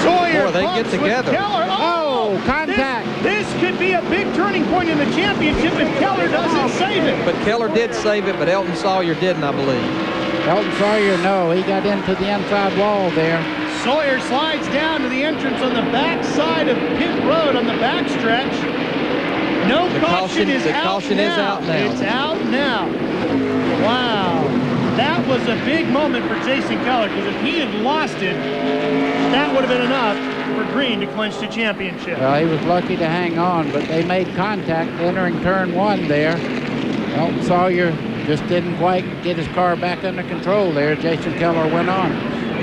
Sawyer, they get together. Keller. Oh, contact. This could be a big turning point in the championship if Keller doesn't save it. But Keller did save it, but Elton Sawyer didn't, I believe. Elton Sawyer, no. He got into the inside wall there. Sawyer slides down to the entrance on the back side of pit road on the back stretch. No caution is out now. It's out now. Wow. That was a big moment for Jason Keller, because if he had lost it, that would have been enough for Green to clinch the championship. Well, he was lucky to hang on, but they made contact entering turn 1 there. Elton Sawyer just didn't quite get his car back under control there. Jason Keller went on.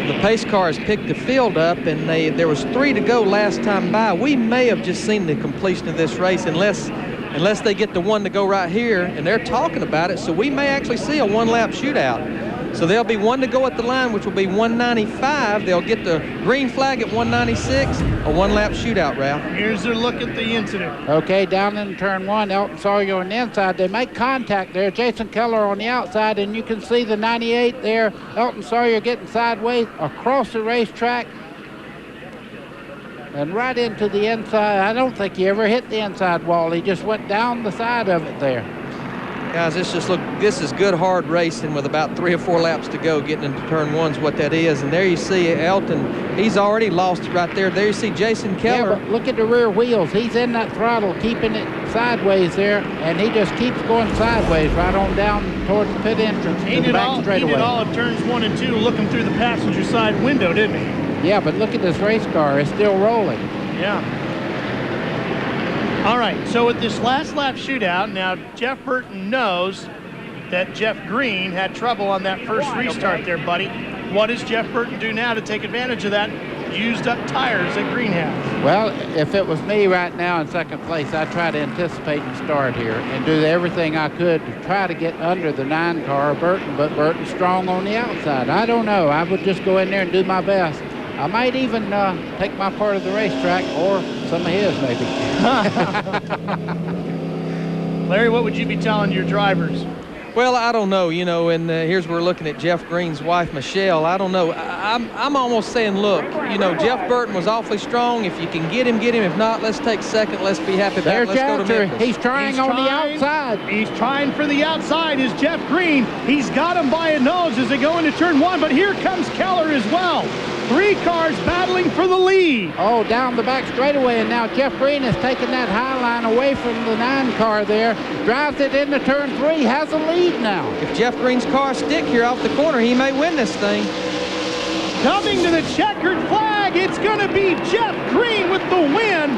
The pace cars picked the field up, and there was 3 to go last time by. We may have just seen the completion of this race unless they get the 1 to go right here, and they're talking about it, so we may actually see a 1-lap shootout. So there'll be one to go at the line, which will be 195. They'll get the green flag at 196, a one-lap shootout, Ralph. Here's their look at the incident. Okay, down in turn 1, Elton Sawyer on the inside. They make contact there. Jason Keller on the outside, and you can see the 98 there. Elton Sawyer getting sideways across the racetrack and right into the inside. I don't think he ever hit the inside wall. He just went down the side of it there. Guys, this is good hard racing with about 3 or 4 laps to go, getting into turn 1's what that is. And there you see Elton, he's already lost it right there. There you see Jason Keller. Yeah, but look at the rear wheels. He's in that throttle, keeping it sideways there, and he just keeps going sideways right on down towards the pit entrance. He did all of turns 1 and 2 looking through the passenger side window, didn't he? Yeah, but look at this race car. It's still rolling. Yeah. All right, so with this last lap shootout, now Jeff Burton knows that Jeff Green had trouble on that first restart there, buddy. What does Jeff Burton do now to take advantage of that used up tires that Green has? Well, if it was me right now in second place, I'd try to anticipate and start here and do everything I could to try to get under the 9 car of Burton, but Burton's strong on the outside. I don't know. I would just go in there and do my best. I might even take my part of the racetrack, or some of his, maybe. Larry, what would you be telling your drivers? Well, I don't know, you know, and here's we're looking at Jeff Green's wife, Michelle. I don't know. I'm almost saying, look, you know, Jeff Burton was awfully strong. If you can get him, get him. If not, let's take second. Let's be happy about it. Let's go to Memphis. He's trying on the outside. He's trying for the outside is Jeff Green. He's got him by a nose as they go into turn 1, but here comes Keller as well. 3 cars battling for the lead. Oh, down the back straightaway, and now Jeff Green has taken that high line away from the 9 car there, drives it into turn 3, has a lead now. If Jeff Green's car stick here off the corner, he may win this thing. Coming to the checkered flag, it's going to be Jeff Green with the win.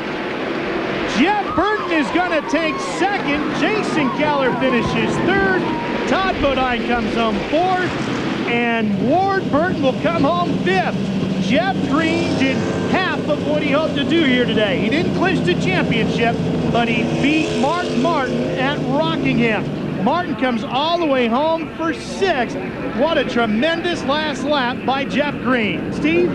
Jeff Burton is going to take second. Jason Keller finishes third. Todd Bodine comes home fourth. And Ward Burton will come home fifth. Jeff Green did half of what he hoped to do here today. He didn't clinch the championship, but he beat Mark Martin at Rockingham. Martin comes all the way home for 6th. What a tremendous last lap by Jeff Green. Steve?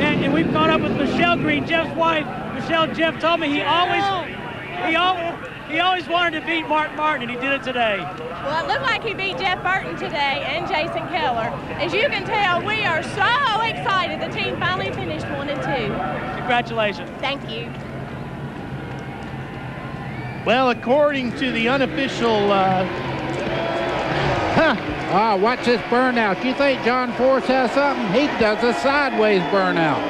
And we've caught up with Michelle Green, Jeff's wife. Michelle, Jeff told me he always wanted to beat Mark Martin, and he did it today. Well, it looked like he beat Jeff Burton today and Jason Keller. As you can tell, we are so excited. The team finally finished 1 and 2. Congratulations. Thank you. Well, according to the unofficial... watch this burnout. You think John Force has something? He does a sideways burnout.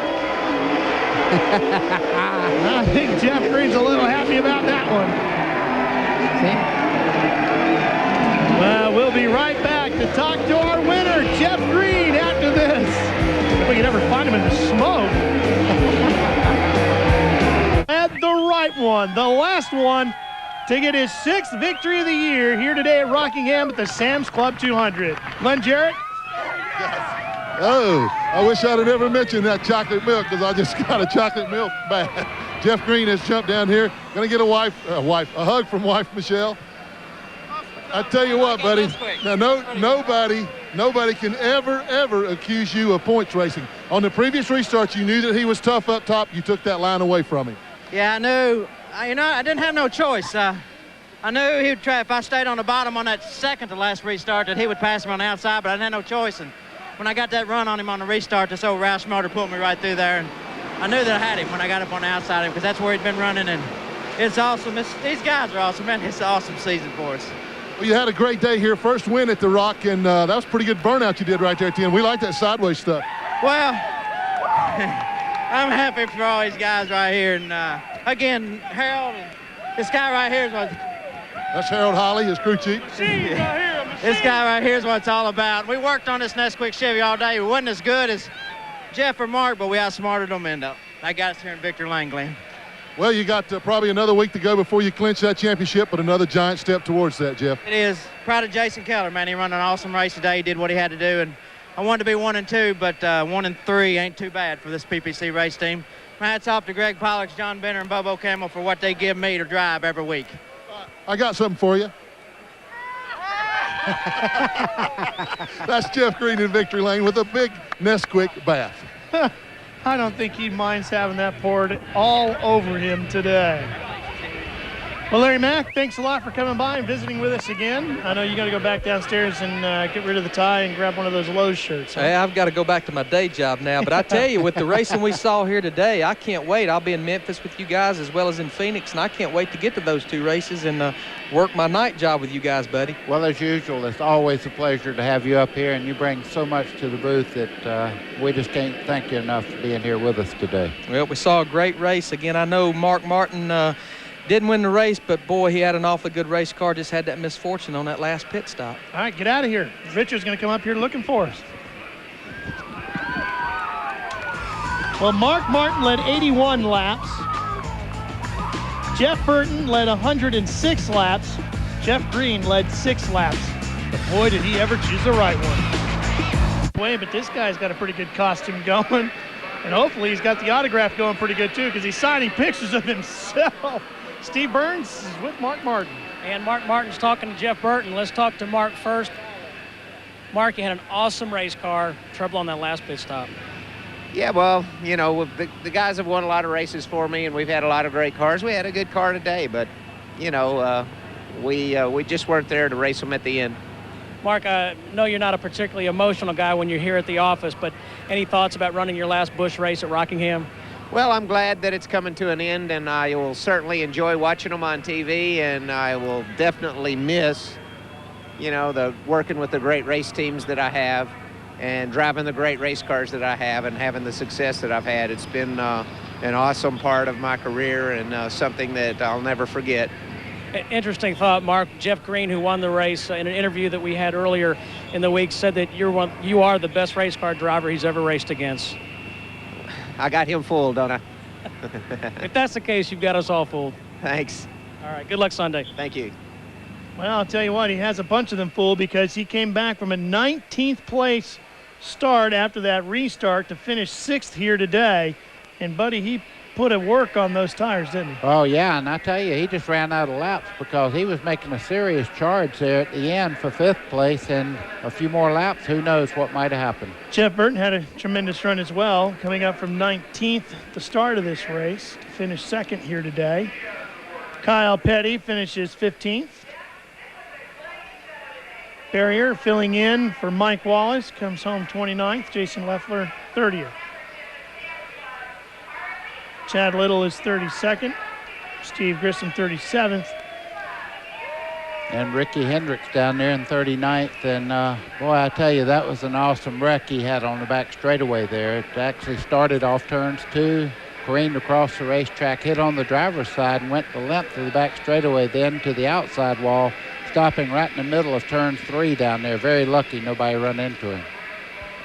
I think Jeff Green's a little happy about that one. Well, we'll be right back to talk to our winner, Jeff Green, after this. If we can ever find him in the smoke. And the right one, the last one, to get his 6th victory of the year here today at Rockingham at the Sam's Club 200. Glenn Jarrett? Oh, I wish I'd have never mentioned that chocolate milk, because I just got a chocolate milk bath. Jeff Green has jumped down here. Going to get a hug from wife Michelle. I tell you what, buddy. Now, nobody can ever accuse you of points racing. On the previous restart, you knew that he was tough up top. You took that line away from him. Yeah, I knew. You know, I didn't have no choice. I knew he would try. If I stayed on the bottom on that second to last restart, that he would pass me on the outside, but I didn't have no choice. And when I got that run on him on the restart, this old Roush motor pulled me right through there. And I knew that I had him when I got up on the outside of him, because that's where he'd been running. And it's awesome. These guys are awesome, man. It's an awesome season for us. Well, you had a great day here. First win at the Rock, and that was a pretty good burnout you did right there at the end. We like that sideways stuff. Well, I'm happy for all these guys right here. And, again, Harold, and this guy right here is what... That's Harold Holly, his crew chief. This guy right here is what it's all about. We worked on this Nesquik Chevy all day. We wasn't as good as Jeff or Mark, but we outsmarted them, and that got us here in Victory Lane, Glenn. Well, you got probably another week to go before you clinch that championship, but another giant step towards that, Jeff. It is. Proud of Jason Keller, man. He run an awesome race today. He did what he had to do, and I wanted to be 1 and 2, but 1 and 3 ain't too bad for this PPC race team. My hats off to Greg Pollux, John Benner, and Bobo Camel for what they give me to drive every week. I got something for you. That's Jeff Green in victory lane with a big Nesquik bath. I don't think he minds having that poured all over him today. Well, Larry Mack, thanks a lot for coming by and visiting with us again. I know you got to go back downstairs and get rid of the tie and grab one of those Lowe's shirts. Huh? Hey, I've got to go back to my day job now. But I tell you, with the racing we saw here today, I can't wait. I'll be in Memphis with you guys as well as in Phoenix, and I can't wait to get to those 2 races and work my night job with you guys, buddy. Well, as usual, it's always a pleasure to have you up here, and you bring so much to the booth that we just can't thank you enough for being here with us today. Well, we saw a great race. Again, I know Mark Martin didn't win the race, but boy, he had an awfully good race car. Just had that misfortune on that last pit stop. All right, get out of here. Richard's going to come up here looking for us. Well, Mark Martin led 81 laps. Jeff Burton led 106 laps. Jeff Green led 6 laps. But boy, did he ever choose the right one. Boy, but this guy's got a pretty good costume going. And hopefully he's got the autograph going pretty good too, because he's signing pictures of himself. Steve Burns is with Mark Martin. And Mark Martin's talking to Jeff Burton. Let's talk to Mark first. Mark, you had an awesome race car. Trouble on that last pit stop. Yeah, well, you know, the guys have won a lot of races for me, and we've had a lot of great cars. We had a good car today, but, you know, we just weren't there to race them at the end. Mark, I know you're not a particularly emotional guy when you're here at the office, but any thoughts about running your last Busch race at Rockingham? Well, I'm glad that it's coming to an end, and I will certainly enjoy watching them on TV, and I will definitely miss, you know, the working with the great race teams that I have and driving the great race cars that I have and having the success that I've had. It's been an awesome part of my career and something that I'll never forget. Interesting thought, Mark. Jeff Green, who won the race, in an interview that we had earlier in the week, said that you are the best race car driver he's ever raced against. I got him fooled, don't I? If that's the case, you've got us all fooled. Thanks. All right, good luck Sunday. Thank you. Well, I'll tell you what, he has a bunch of them fooled, because he came back from a 19th place start after that restart to finish 6th here today. And, buddy, he put a work on those tires, didn't he? Oh, yeah, and I tell you, he just ran out of laps because he was making a serious charge there at the end for 5th place, and a few more laps, who knows what might have happened. Jeff Burton had a tremendous run as well, coming up from 19th at the start of this race to finish 2nd here today. Kyle Petty finishes 15th. Barrier filling in for Mike Wallace, comes home 29th. Jason Leffler 30th. Chad Little is 32nd. Steve Grissom 37th. And Ricky Hendricks down there in 39th. And, boy, I tell you, that was an awesome wreck he had on the back straightaway there. It actually started off turns 2, careened across the racetrack, hit on the driver's side, and went the length of the back straightaway, then to the outside wall, stopping right in the middle of turn 3 down there. Very lucky nobody run into him.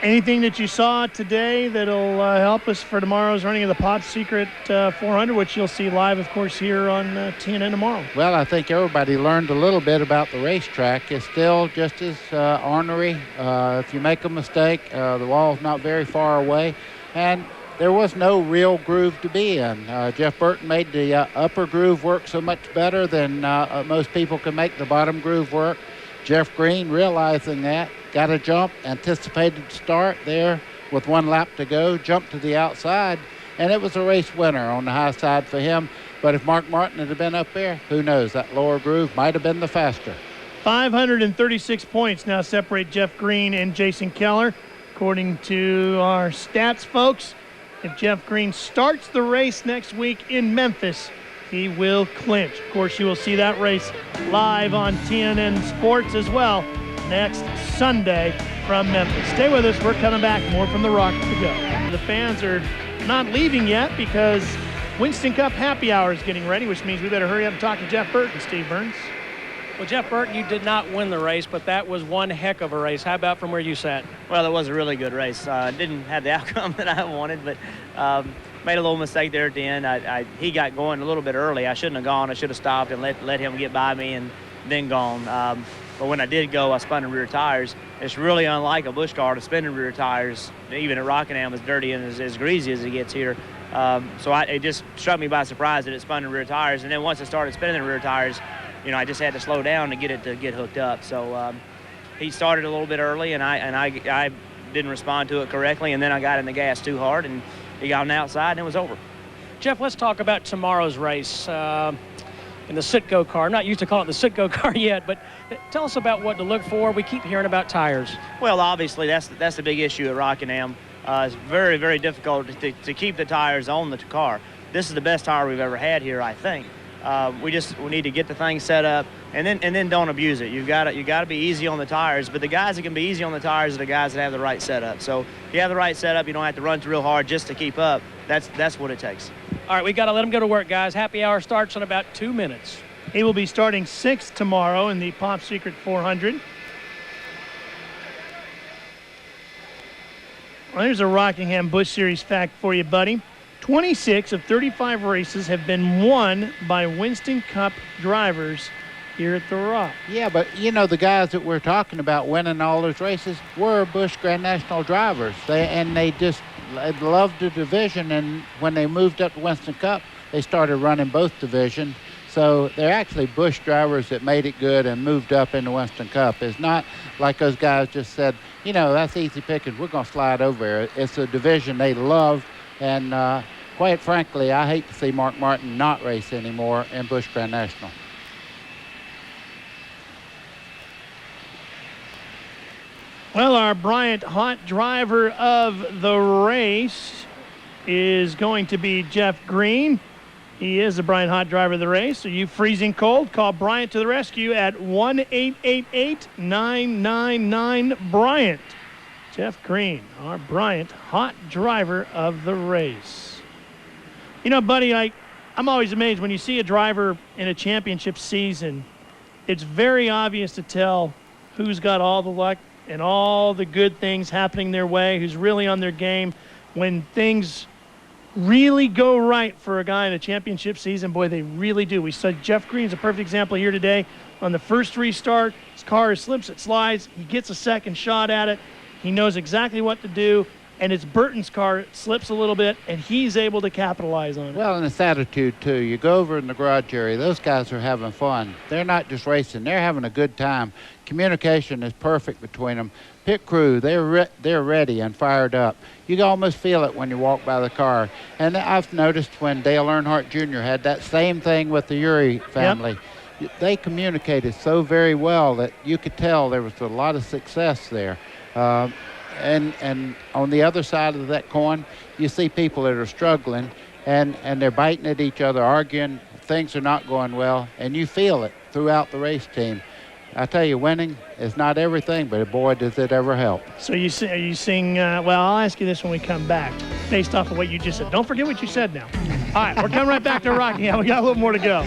Anything that you saw today that'll help us for tomorrow's running of the Pod Secret 400, which you'll see live, of course, here on TNN tomorrow? Well, I think everybody learned a little bit about the racetrack. It's still just as ornery. If you make a mistake, the wall's not very far away. And there was no real groove to be in. Jeff Burton made the upper groove work so much better than most people can make the bottom groove work. Jeff Green, realizing that, got a jump, anticipated start there with 1 lap to go, jumped to the outside, and it was a race winner on the high side for him. But if Mark Martin had been up there, who knows, that lower groove might have been the faster. 536 points now separate Jeff Green and Jason Keller. According to our stats folks, if Jeff Green starts the race next week in Memphis, he will clinch. Of course, you will see that race live on TNN Sports as well next Sunday from Memphis. Stay with us. We're coming back. More from the Rock to go. The fans are not leaving yet because Winston Cup Happy Hour is getting ready, which means we better hurry up and talk to Jeff Burton, Steve Burns. Well, Jeff Burton, you did not win the race, but that was one heck of a race. How about from where you sat? Well, it was a really good race. Didn't have the outcome that I wanted, but made a little mistake there at the end. He got going a little bit early. I shouldn't have gone. I should have stopped and let him get by me and then gone. But when I did go, I spun in rear tires. It's really unlike a Busch car to spin in rear tires, even at Rockingham, as dirty and as greasy as it gets here. So it just struck me by surprise that it spun in rear tires. And then once it started spinning in rear tires, you know, I just had to slow down to get it to get hooked up. So he started a little bit early, and I didn't respond to it correctly, and then I got in the gas too hard, and he got on the outside, and it was over. Jeff, let's talk about tomorrow's race in the Citgo car. I'm not used to calling it the Citgo car yet, but tell us about what to look for. We keep hearing about tires. Well, obviously, that's the big issue at Rockingham. It's very, very difficult to keep the tires on the car. This is the best tire we've ever had here, I think. We need to get the thing set up, and then don't abuse it. You got to be easy on the tires, but the guys that can be easy on the tires are the guys that have the right setup. So if you have the right setup, you don't have to run real hard just to keep up. That's what it takes. All right, we got to let them go to work, guys. Happy hour starts in about 2 minutes. He will be starting 6th tomorrow in the Pop Secret 400. Well, there's a Rockingham Busch Series fact for you, buddy. 26 of 35 races have been won by Winston Cup drivers here at the Rock. Yeah, but you know, the guys that we're talking about winning all those races were Busch Grand National drivers. They just loved the division, and when they moved up to Winston Cup, they started running both divisions. So they're actually Busch drivers that made it good and moved up into Winston Cup. It's not like those guys just said, you know, that's easy pickings, we're going to slide over there. It's a division they love, and quite frankly, I hate to see Mark Martin not race anymore in Busch Grand National. Well, our Bryant hot driver of the race is going to be Jeff Green. He is the Bryant hot driver of the race. Are you freezing cold? Call Bryant to the rescue at 1-888-999-BRYANT. Jeff Green, our Bryant hot driver of the race. You know, buddy, I'm always amazed when you see a driver in a championship season. It's very obvious to tell who's got all the luck and all the good things happening their way, who's really on their game. When things really go right for a guy in a championship season, boy, they really do. We saw Jeff Green's a perfect example here today. On the first restart, his car slips, it slides. He gets a second shot at it. He knows exactly what to do. And it's Burton's car, it slips a little bit, and he's able to capitalize on it. Well, and it's attitude, too. You go over in the garage area, those guys are having fun. They're not just racing. They're having a good time. Communication is perfect between them. Pit crew, they're ready and fired up. You can almost feel it when you walk by the car. And I've noticed when Dale Earnhardt Jr. had that same thing with the Urey family. Yep. They communicated so very well that you could tell there was a lot of success there. And on the other side of that coin, you see people that are struggling, and they're biting at each other, arguing. Things are not going well, and you feel it throughout the race team. I tell you, winning is not everything, but boy, does it ever help. So are you seeing, well, I'll ask you this when we come back, based off of what you just said. Don't forget what you said now. All right, we're coming right back to Rockingham. We got a little more to go.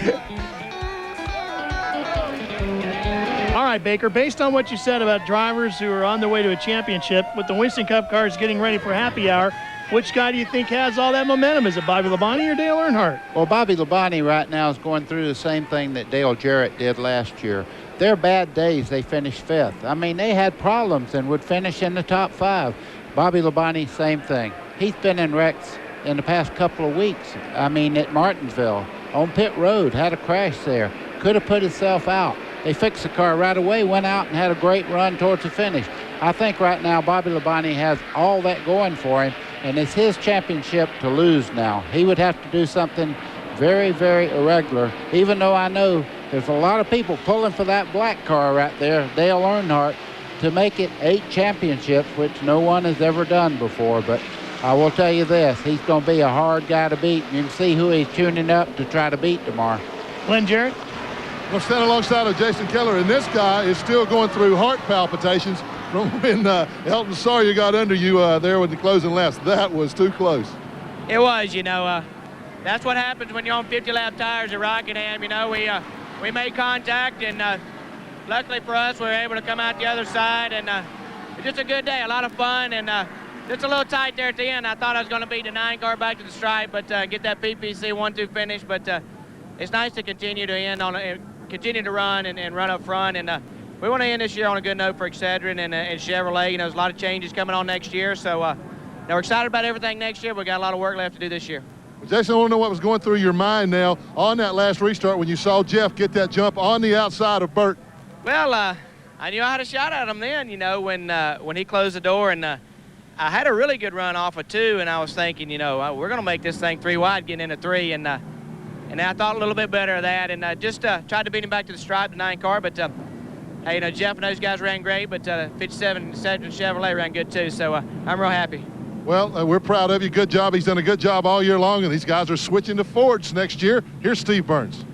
All right, Baker, based on what you said about drivers who are on their way to a championship, with the Winston Cup cars getting ready for happy hour, which guy do you think has all that momentum? Is it Bobby Labonte or Dale Earnhardt? Well, Bobby Labonte right now is going through the same thing that Dale Jarrett did last year. Their bad days, they finished 5th. I mean, they had problems and would finish in the top 5. Bobby Labonte, same thing. He's been in wrecks in the past couple of weeks. I mean, at Martinsville, on pit road, had a crash there. Could have put himself out. They fixed the car right away, went out and had a great run towards the finish. I think right now Bobby Labonte has all that going for him, and it's his championship to lose now. He would have to do something very, very irregular, even though I know there's a lot of people pulling for that black car right there, Dale Earnhardt, to make it 8 championships, which no one has ever done before. But I will tell you this, he's going to be a hard guy to beat. You can see who he's tuning up to try to beat tomorrow. Glenn Jarrett? We'll stand alongside of Jason Keller, and this guy is still going through heart palpitations from when Elton Sawyer got under you there with the closing laps. That was too close. It was, you know. That's what happens when you're on 50-lap tires at Rockingham. You know, we made contact, and luckily for us, we were able to come out the other side, and it's just a good day, a lot of fun, and just a little tight there at the end. I thought I was going to beat the 9 car back to the stripe, but get that PPC 1-2 finish. But it's nice to continue to continue to run and run up front, and we want to end this year on a good note for Excedrin and Chevrolet. You know, there's a lot of changes coming on next year, so we're excited about everything next year. We've got a lot of work left to do this year. Well, Jason, I want to know what was going through your mind now on that last restart when you saw Jeff get that jump on the outside of Burt. Well, I knew I had a shot at him then, you know, when he closed the door. And I had a really good run off of 2, and I was thinking, you know, we're going to make this thing 3 wide getting into 3. And I thought a little bit better of that, and just tried to beat him back to the stripe, the 9 car. But, hey, you know, Jeff and those guys ran great, but 57 Chevrolet ran good too, so I'm real happy. Well, we're proud of you. Good job. He's done a good job all year long, and these guys are switching to Fords next year. Here's Steve Burns.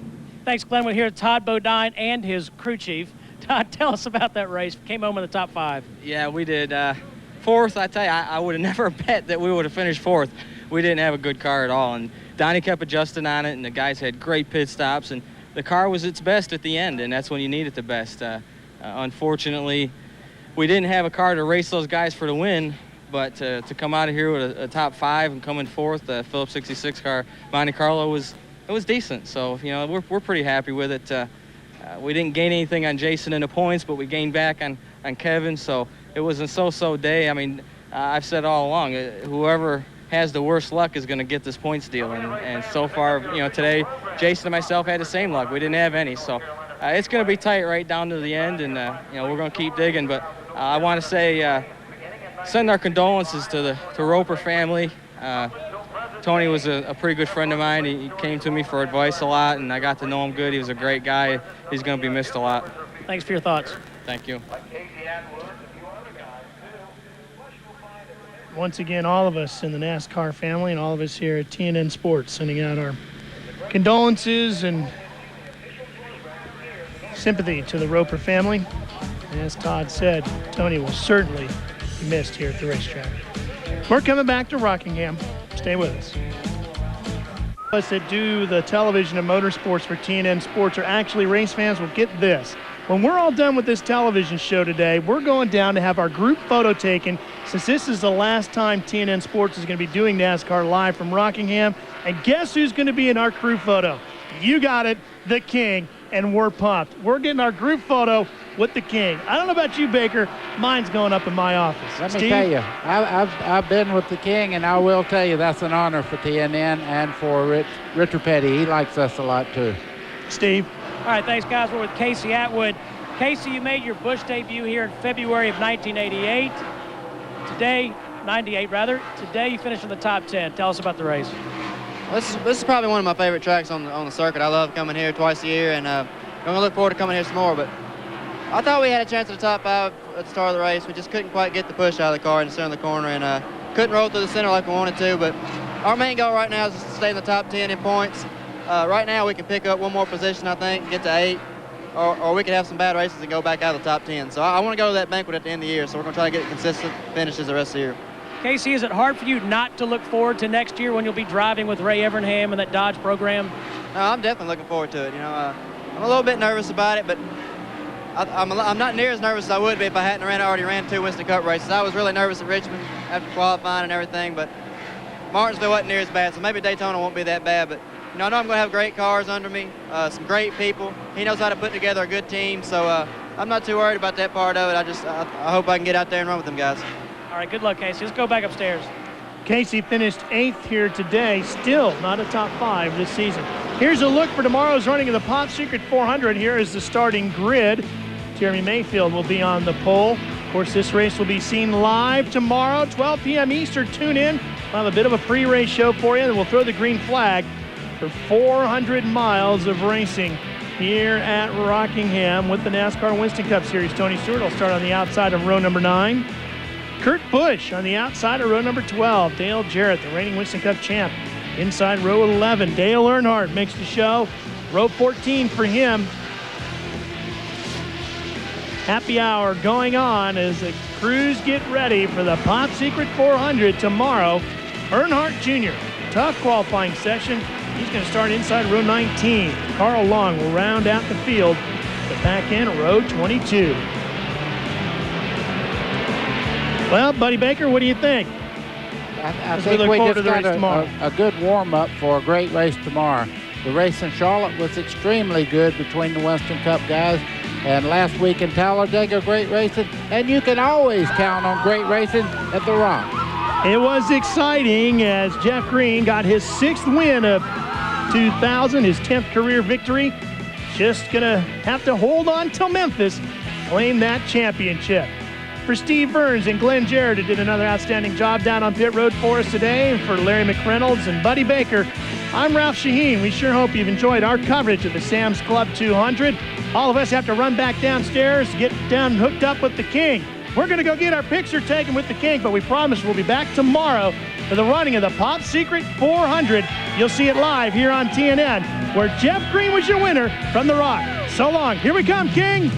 Thanks, Glenn. We're here with Todd Bodine and his crew chief. Todd, tell us about that race. Came home in the top 5. Yeah, we did. 4th, I tell you, I would have never bet that we would have finished 4th. We didn't have a good car at all, and Donnie kept adjusting on it, and the guys had great pit stops, and the car was its best at the end, and that's when you need it the best. Unfortunately, we didn't have a car to race those guys for the win, but to come out of here with a top 5 and come in 4th, the Phillips 66 car, Monte Carlo, was decent. So, you know, we're pretty happy with it. We didn't gain anything on Jason in the points, but we gained back on Kevin, so it was a so-so day. I mean, I've said all along, whoever has the worst luck is going to get this points deal, and so far, you know, today, Jason and myself had the same luck. We didn't have any, so it's going to be tight right down to the end, and, you know, we're going to keep digging, but I want to say send our condolences to the Roper family. Tony was a pretty good friend of mine. He came to me for advice a lot, and I got to know him good. He was a great guy. He's going to be missed a lot. Thanks for your thoughts. Thank you. Once again, all of us in the NASCAR family and all of us here at TNN Sports sending out our condolences and sympathy to the Roper family. And as Todd said, Tony will certainly be missed here at the racetrack. We're coming back to Rockingham. Stay with us. Us that do the television and motorsports for TNN Sports are actually race fans. Will get this. When we're all done with this television show today, we're going down to have our group photo taken, since this is the last time TNN Sports is going to be doing NASCAR live from Rockingham. And guess who's going to be in our crew photo? You got it, the King, and we're pumped. We're getting our group photo with the King. I don't know about you, Baker. Mine's going up in my office. Let Steve? me tell you, I've been with the King, and I will tell you that's an honor for TNN and for Richard Petty. He likes us a lot, too. Steve? All right, thanks, guys. We're with Casey Atwood. Casey, you made your Busch debut here in February of 1988. Today, 98 rather. Today you finished in the top 10. Tell us about the race. This is probably one of my favorite tracks on the circuit. I love coming here twice a year, and I'm going to look forward to coming here some more. But I thought we had a chance at the top 5 at the start of the race. We just couldn't quite get the push out of the car in the center of the corner, and couldn't roll through the center like we wanted to. But our main goal right now is to stay in the top 10 in points. Right now we can pick up one more position, I think, get to 8, or we could have some bad races and go back out of the top 10. So I want to go to that banquet at the end of the year, so we're going to try to get consistent finishes the rest of the year. Casey, is it hard for you not to look forward to next year when you'll be driving with Ray Evernham and that Dodge program? No, I'm definitely looking forward to it. You know, I'm a little bit nervous about it, but I'm not near as nervous as I would be if I hadn't already ran 2 Winston Cup races. I was really nervous at Richmond after qualifying and everything, but Martinsville wasn't near as bad, so maybe Daytona won't be that bad. But you know, I know I'm going to have great cars under me, some great people. He knows how to put together a good team, so I'm not too worried about that part of it. I hope I can get out there and run with them guys. All right, good luck, Casey. Let's go back upstairs. Casey finished 8th here today, still not a top 5 this season. Here's a look for tomorrow's running of the Pop Secret 400. Here is the starting grid. Jeremy Mayfield will be on the pole. Of course, this race will be seen live tomorrow, 12 p.m. Eastern. Tune in. We'll have a bit of a pre-race show for you, and we'll throw the green flag for 400 miles of racing here at Rockingham with the NASCAR Winston Cup Series. Tony Stewart will start on the outside of row number 9. Kurt Busch on the outside of row number 12. Dale Jarrett, the reigning Winston Cup champ, inside row 11. Dale Earnhardt makes the show. Row 14 for him. Happy hour going on as the crews get ready for the Pop Secret 400 tomorrow. Earnhardt Jr., tough qualifying session. He's going to start inside row 19. Carl Long will round out the field. The back end, row 22. Well, Buddy Baker, what do you think? I think we just got a good warm-up for a great race tomorrow. The race in Charlotte was extremely good between the Winston Cup guys. And last week in Talladega, great racing. And you can always count on great racing at The Rock. It was exciting as Jeff Green got his 6th win of 2000, his 10th career victory. Just going to have to hold on till Memphis. claim that championship. For Steve Burns and Glenn Jarrett, who did another outstanding job down on pit road for us today, and for Larry McReynolds and Buddy Baker, I'm Ralph Shaheen. We sure hope you've enjoyed our coverage of the Sam's Club 200. All of us have to run back downstairs, get down hooked up with the King. We're going to go get our picture taken with the King, but we promise we'll be back tomorrow for the running of the Pop Secret 400. You'll see it live here on TNN, where Jeff Green was your winner from the Rock. So long. Here we come, King.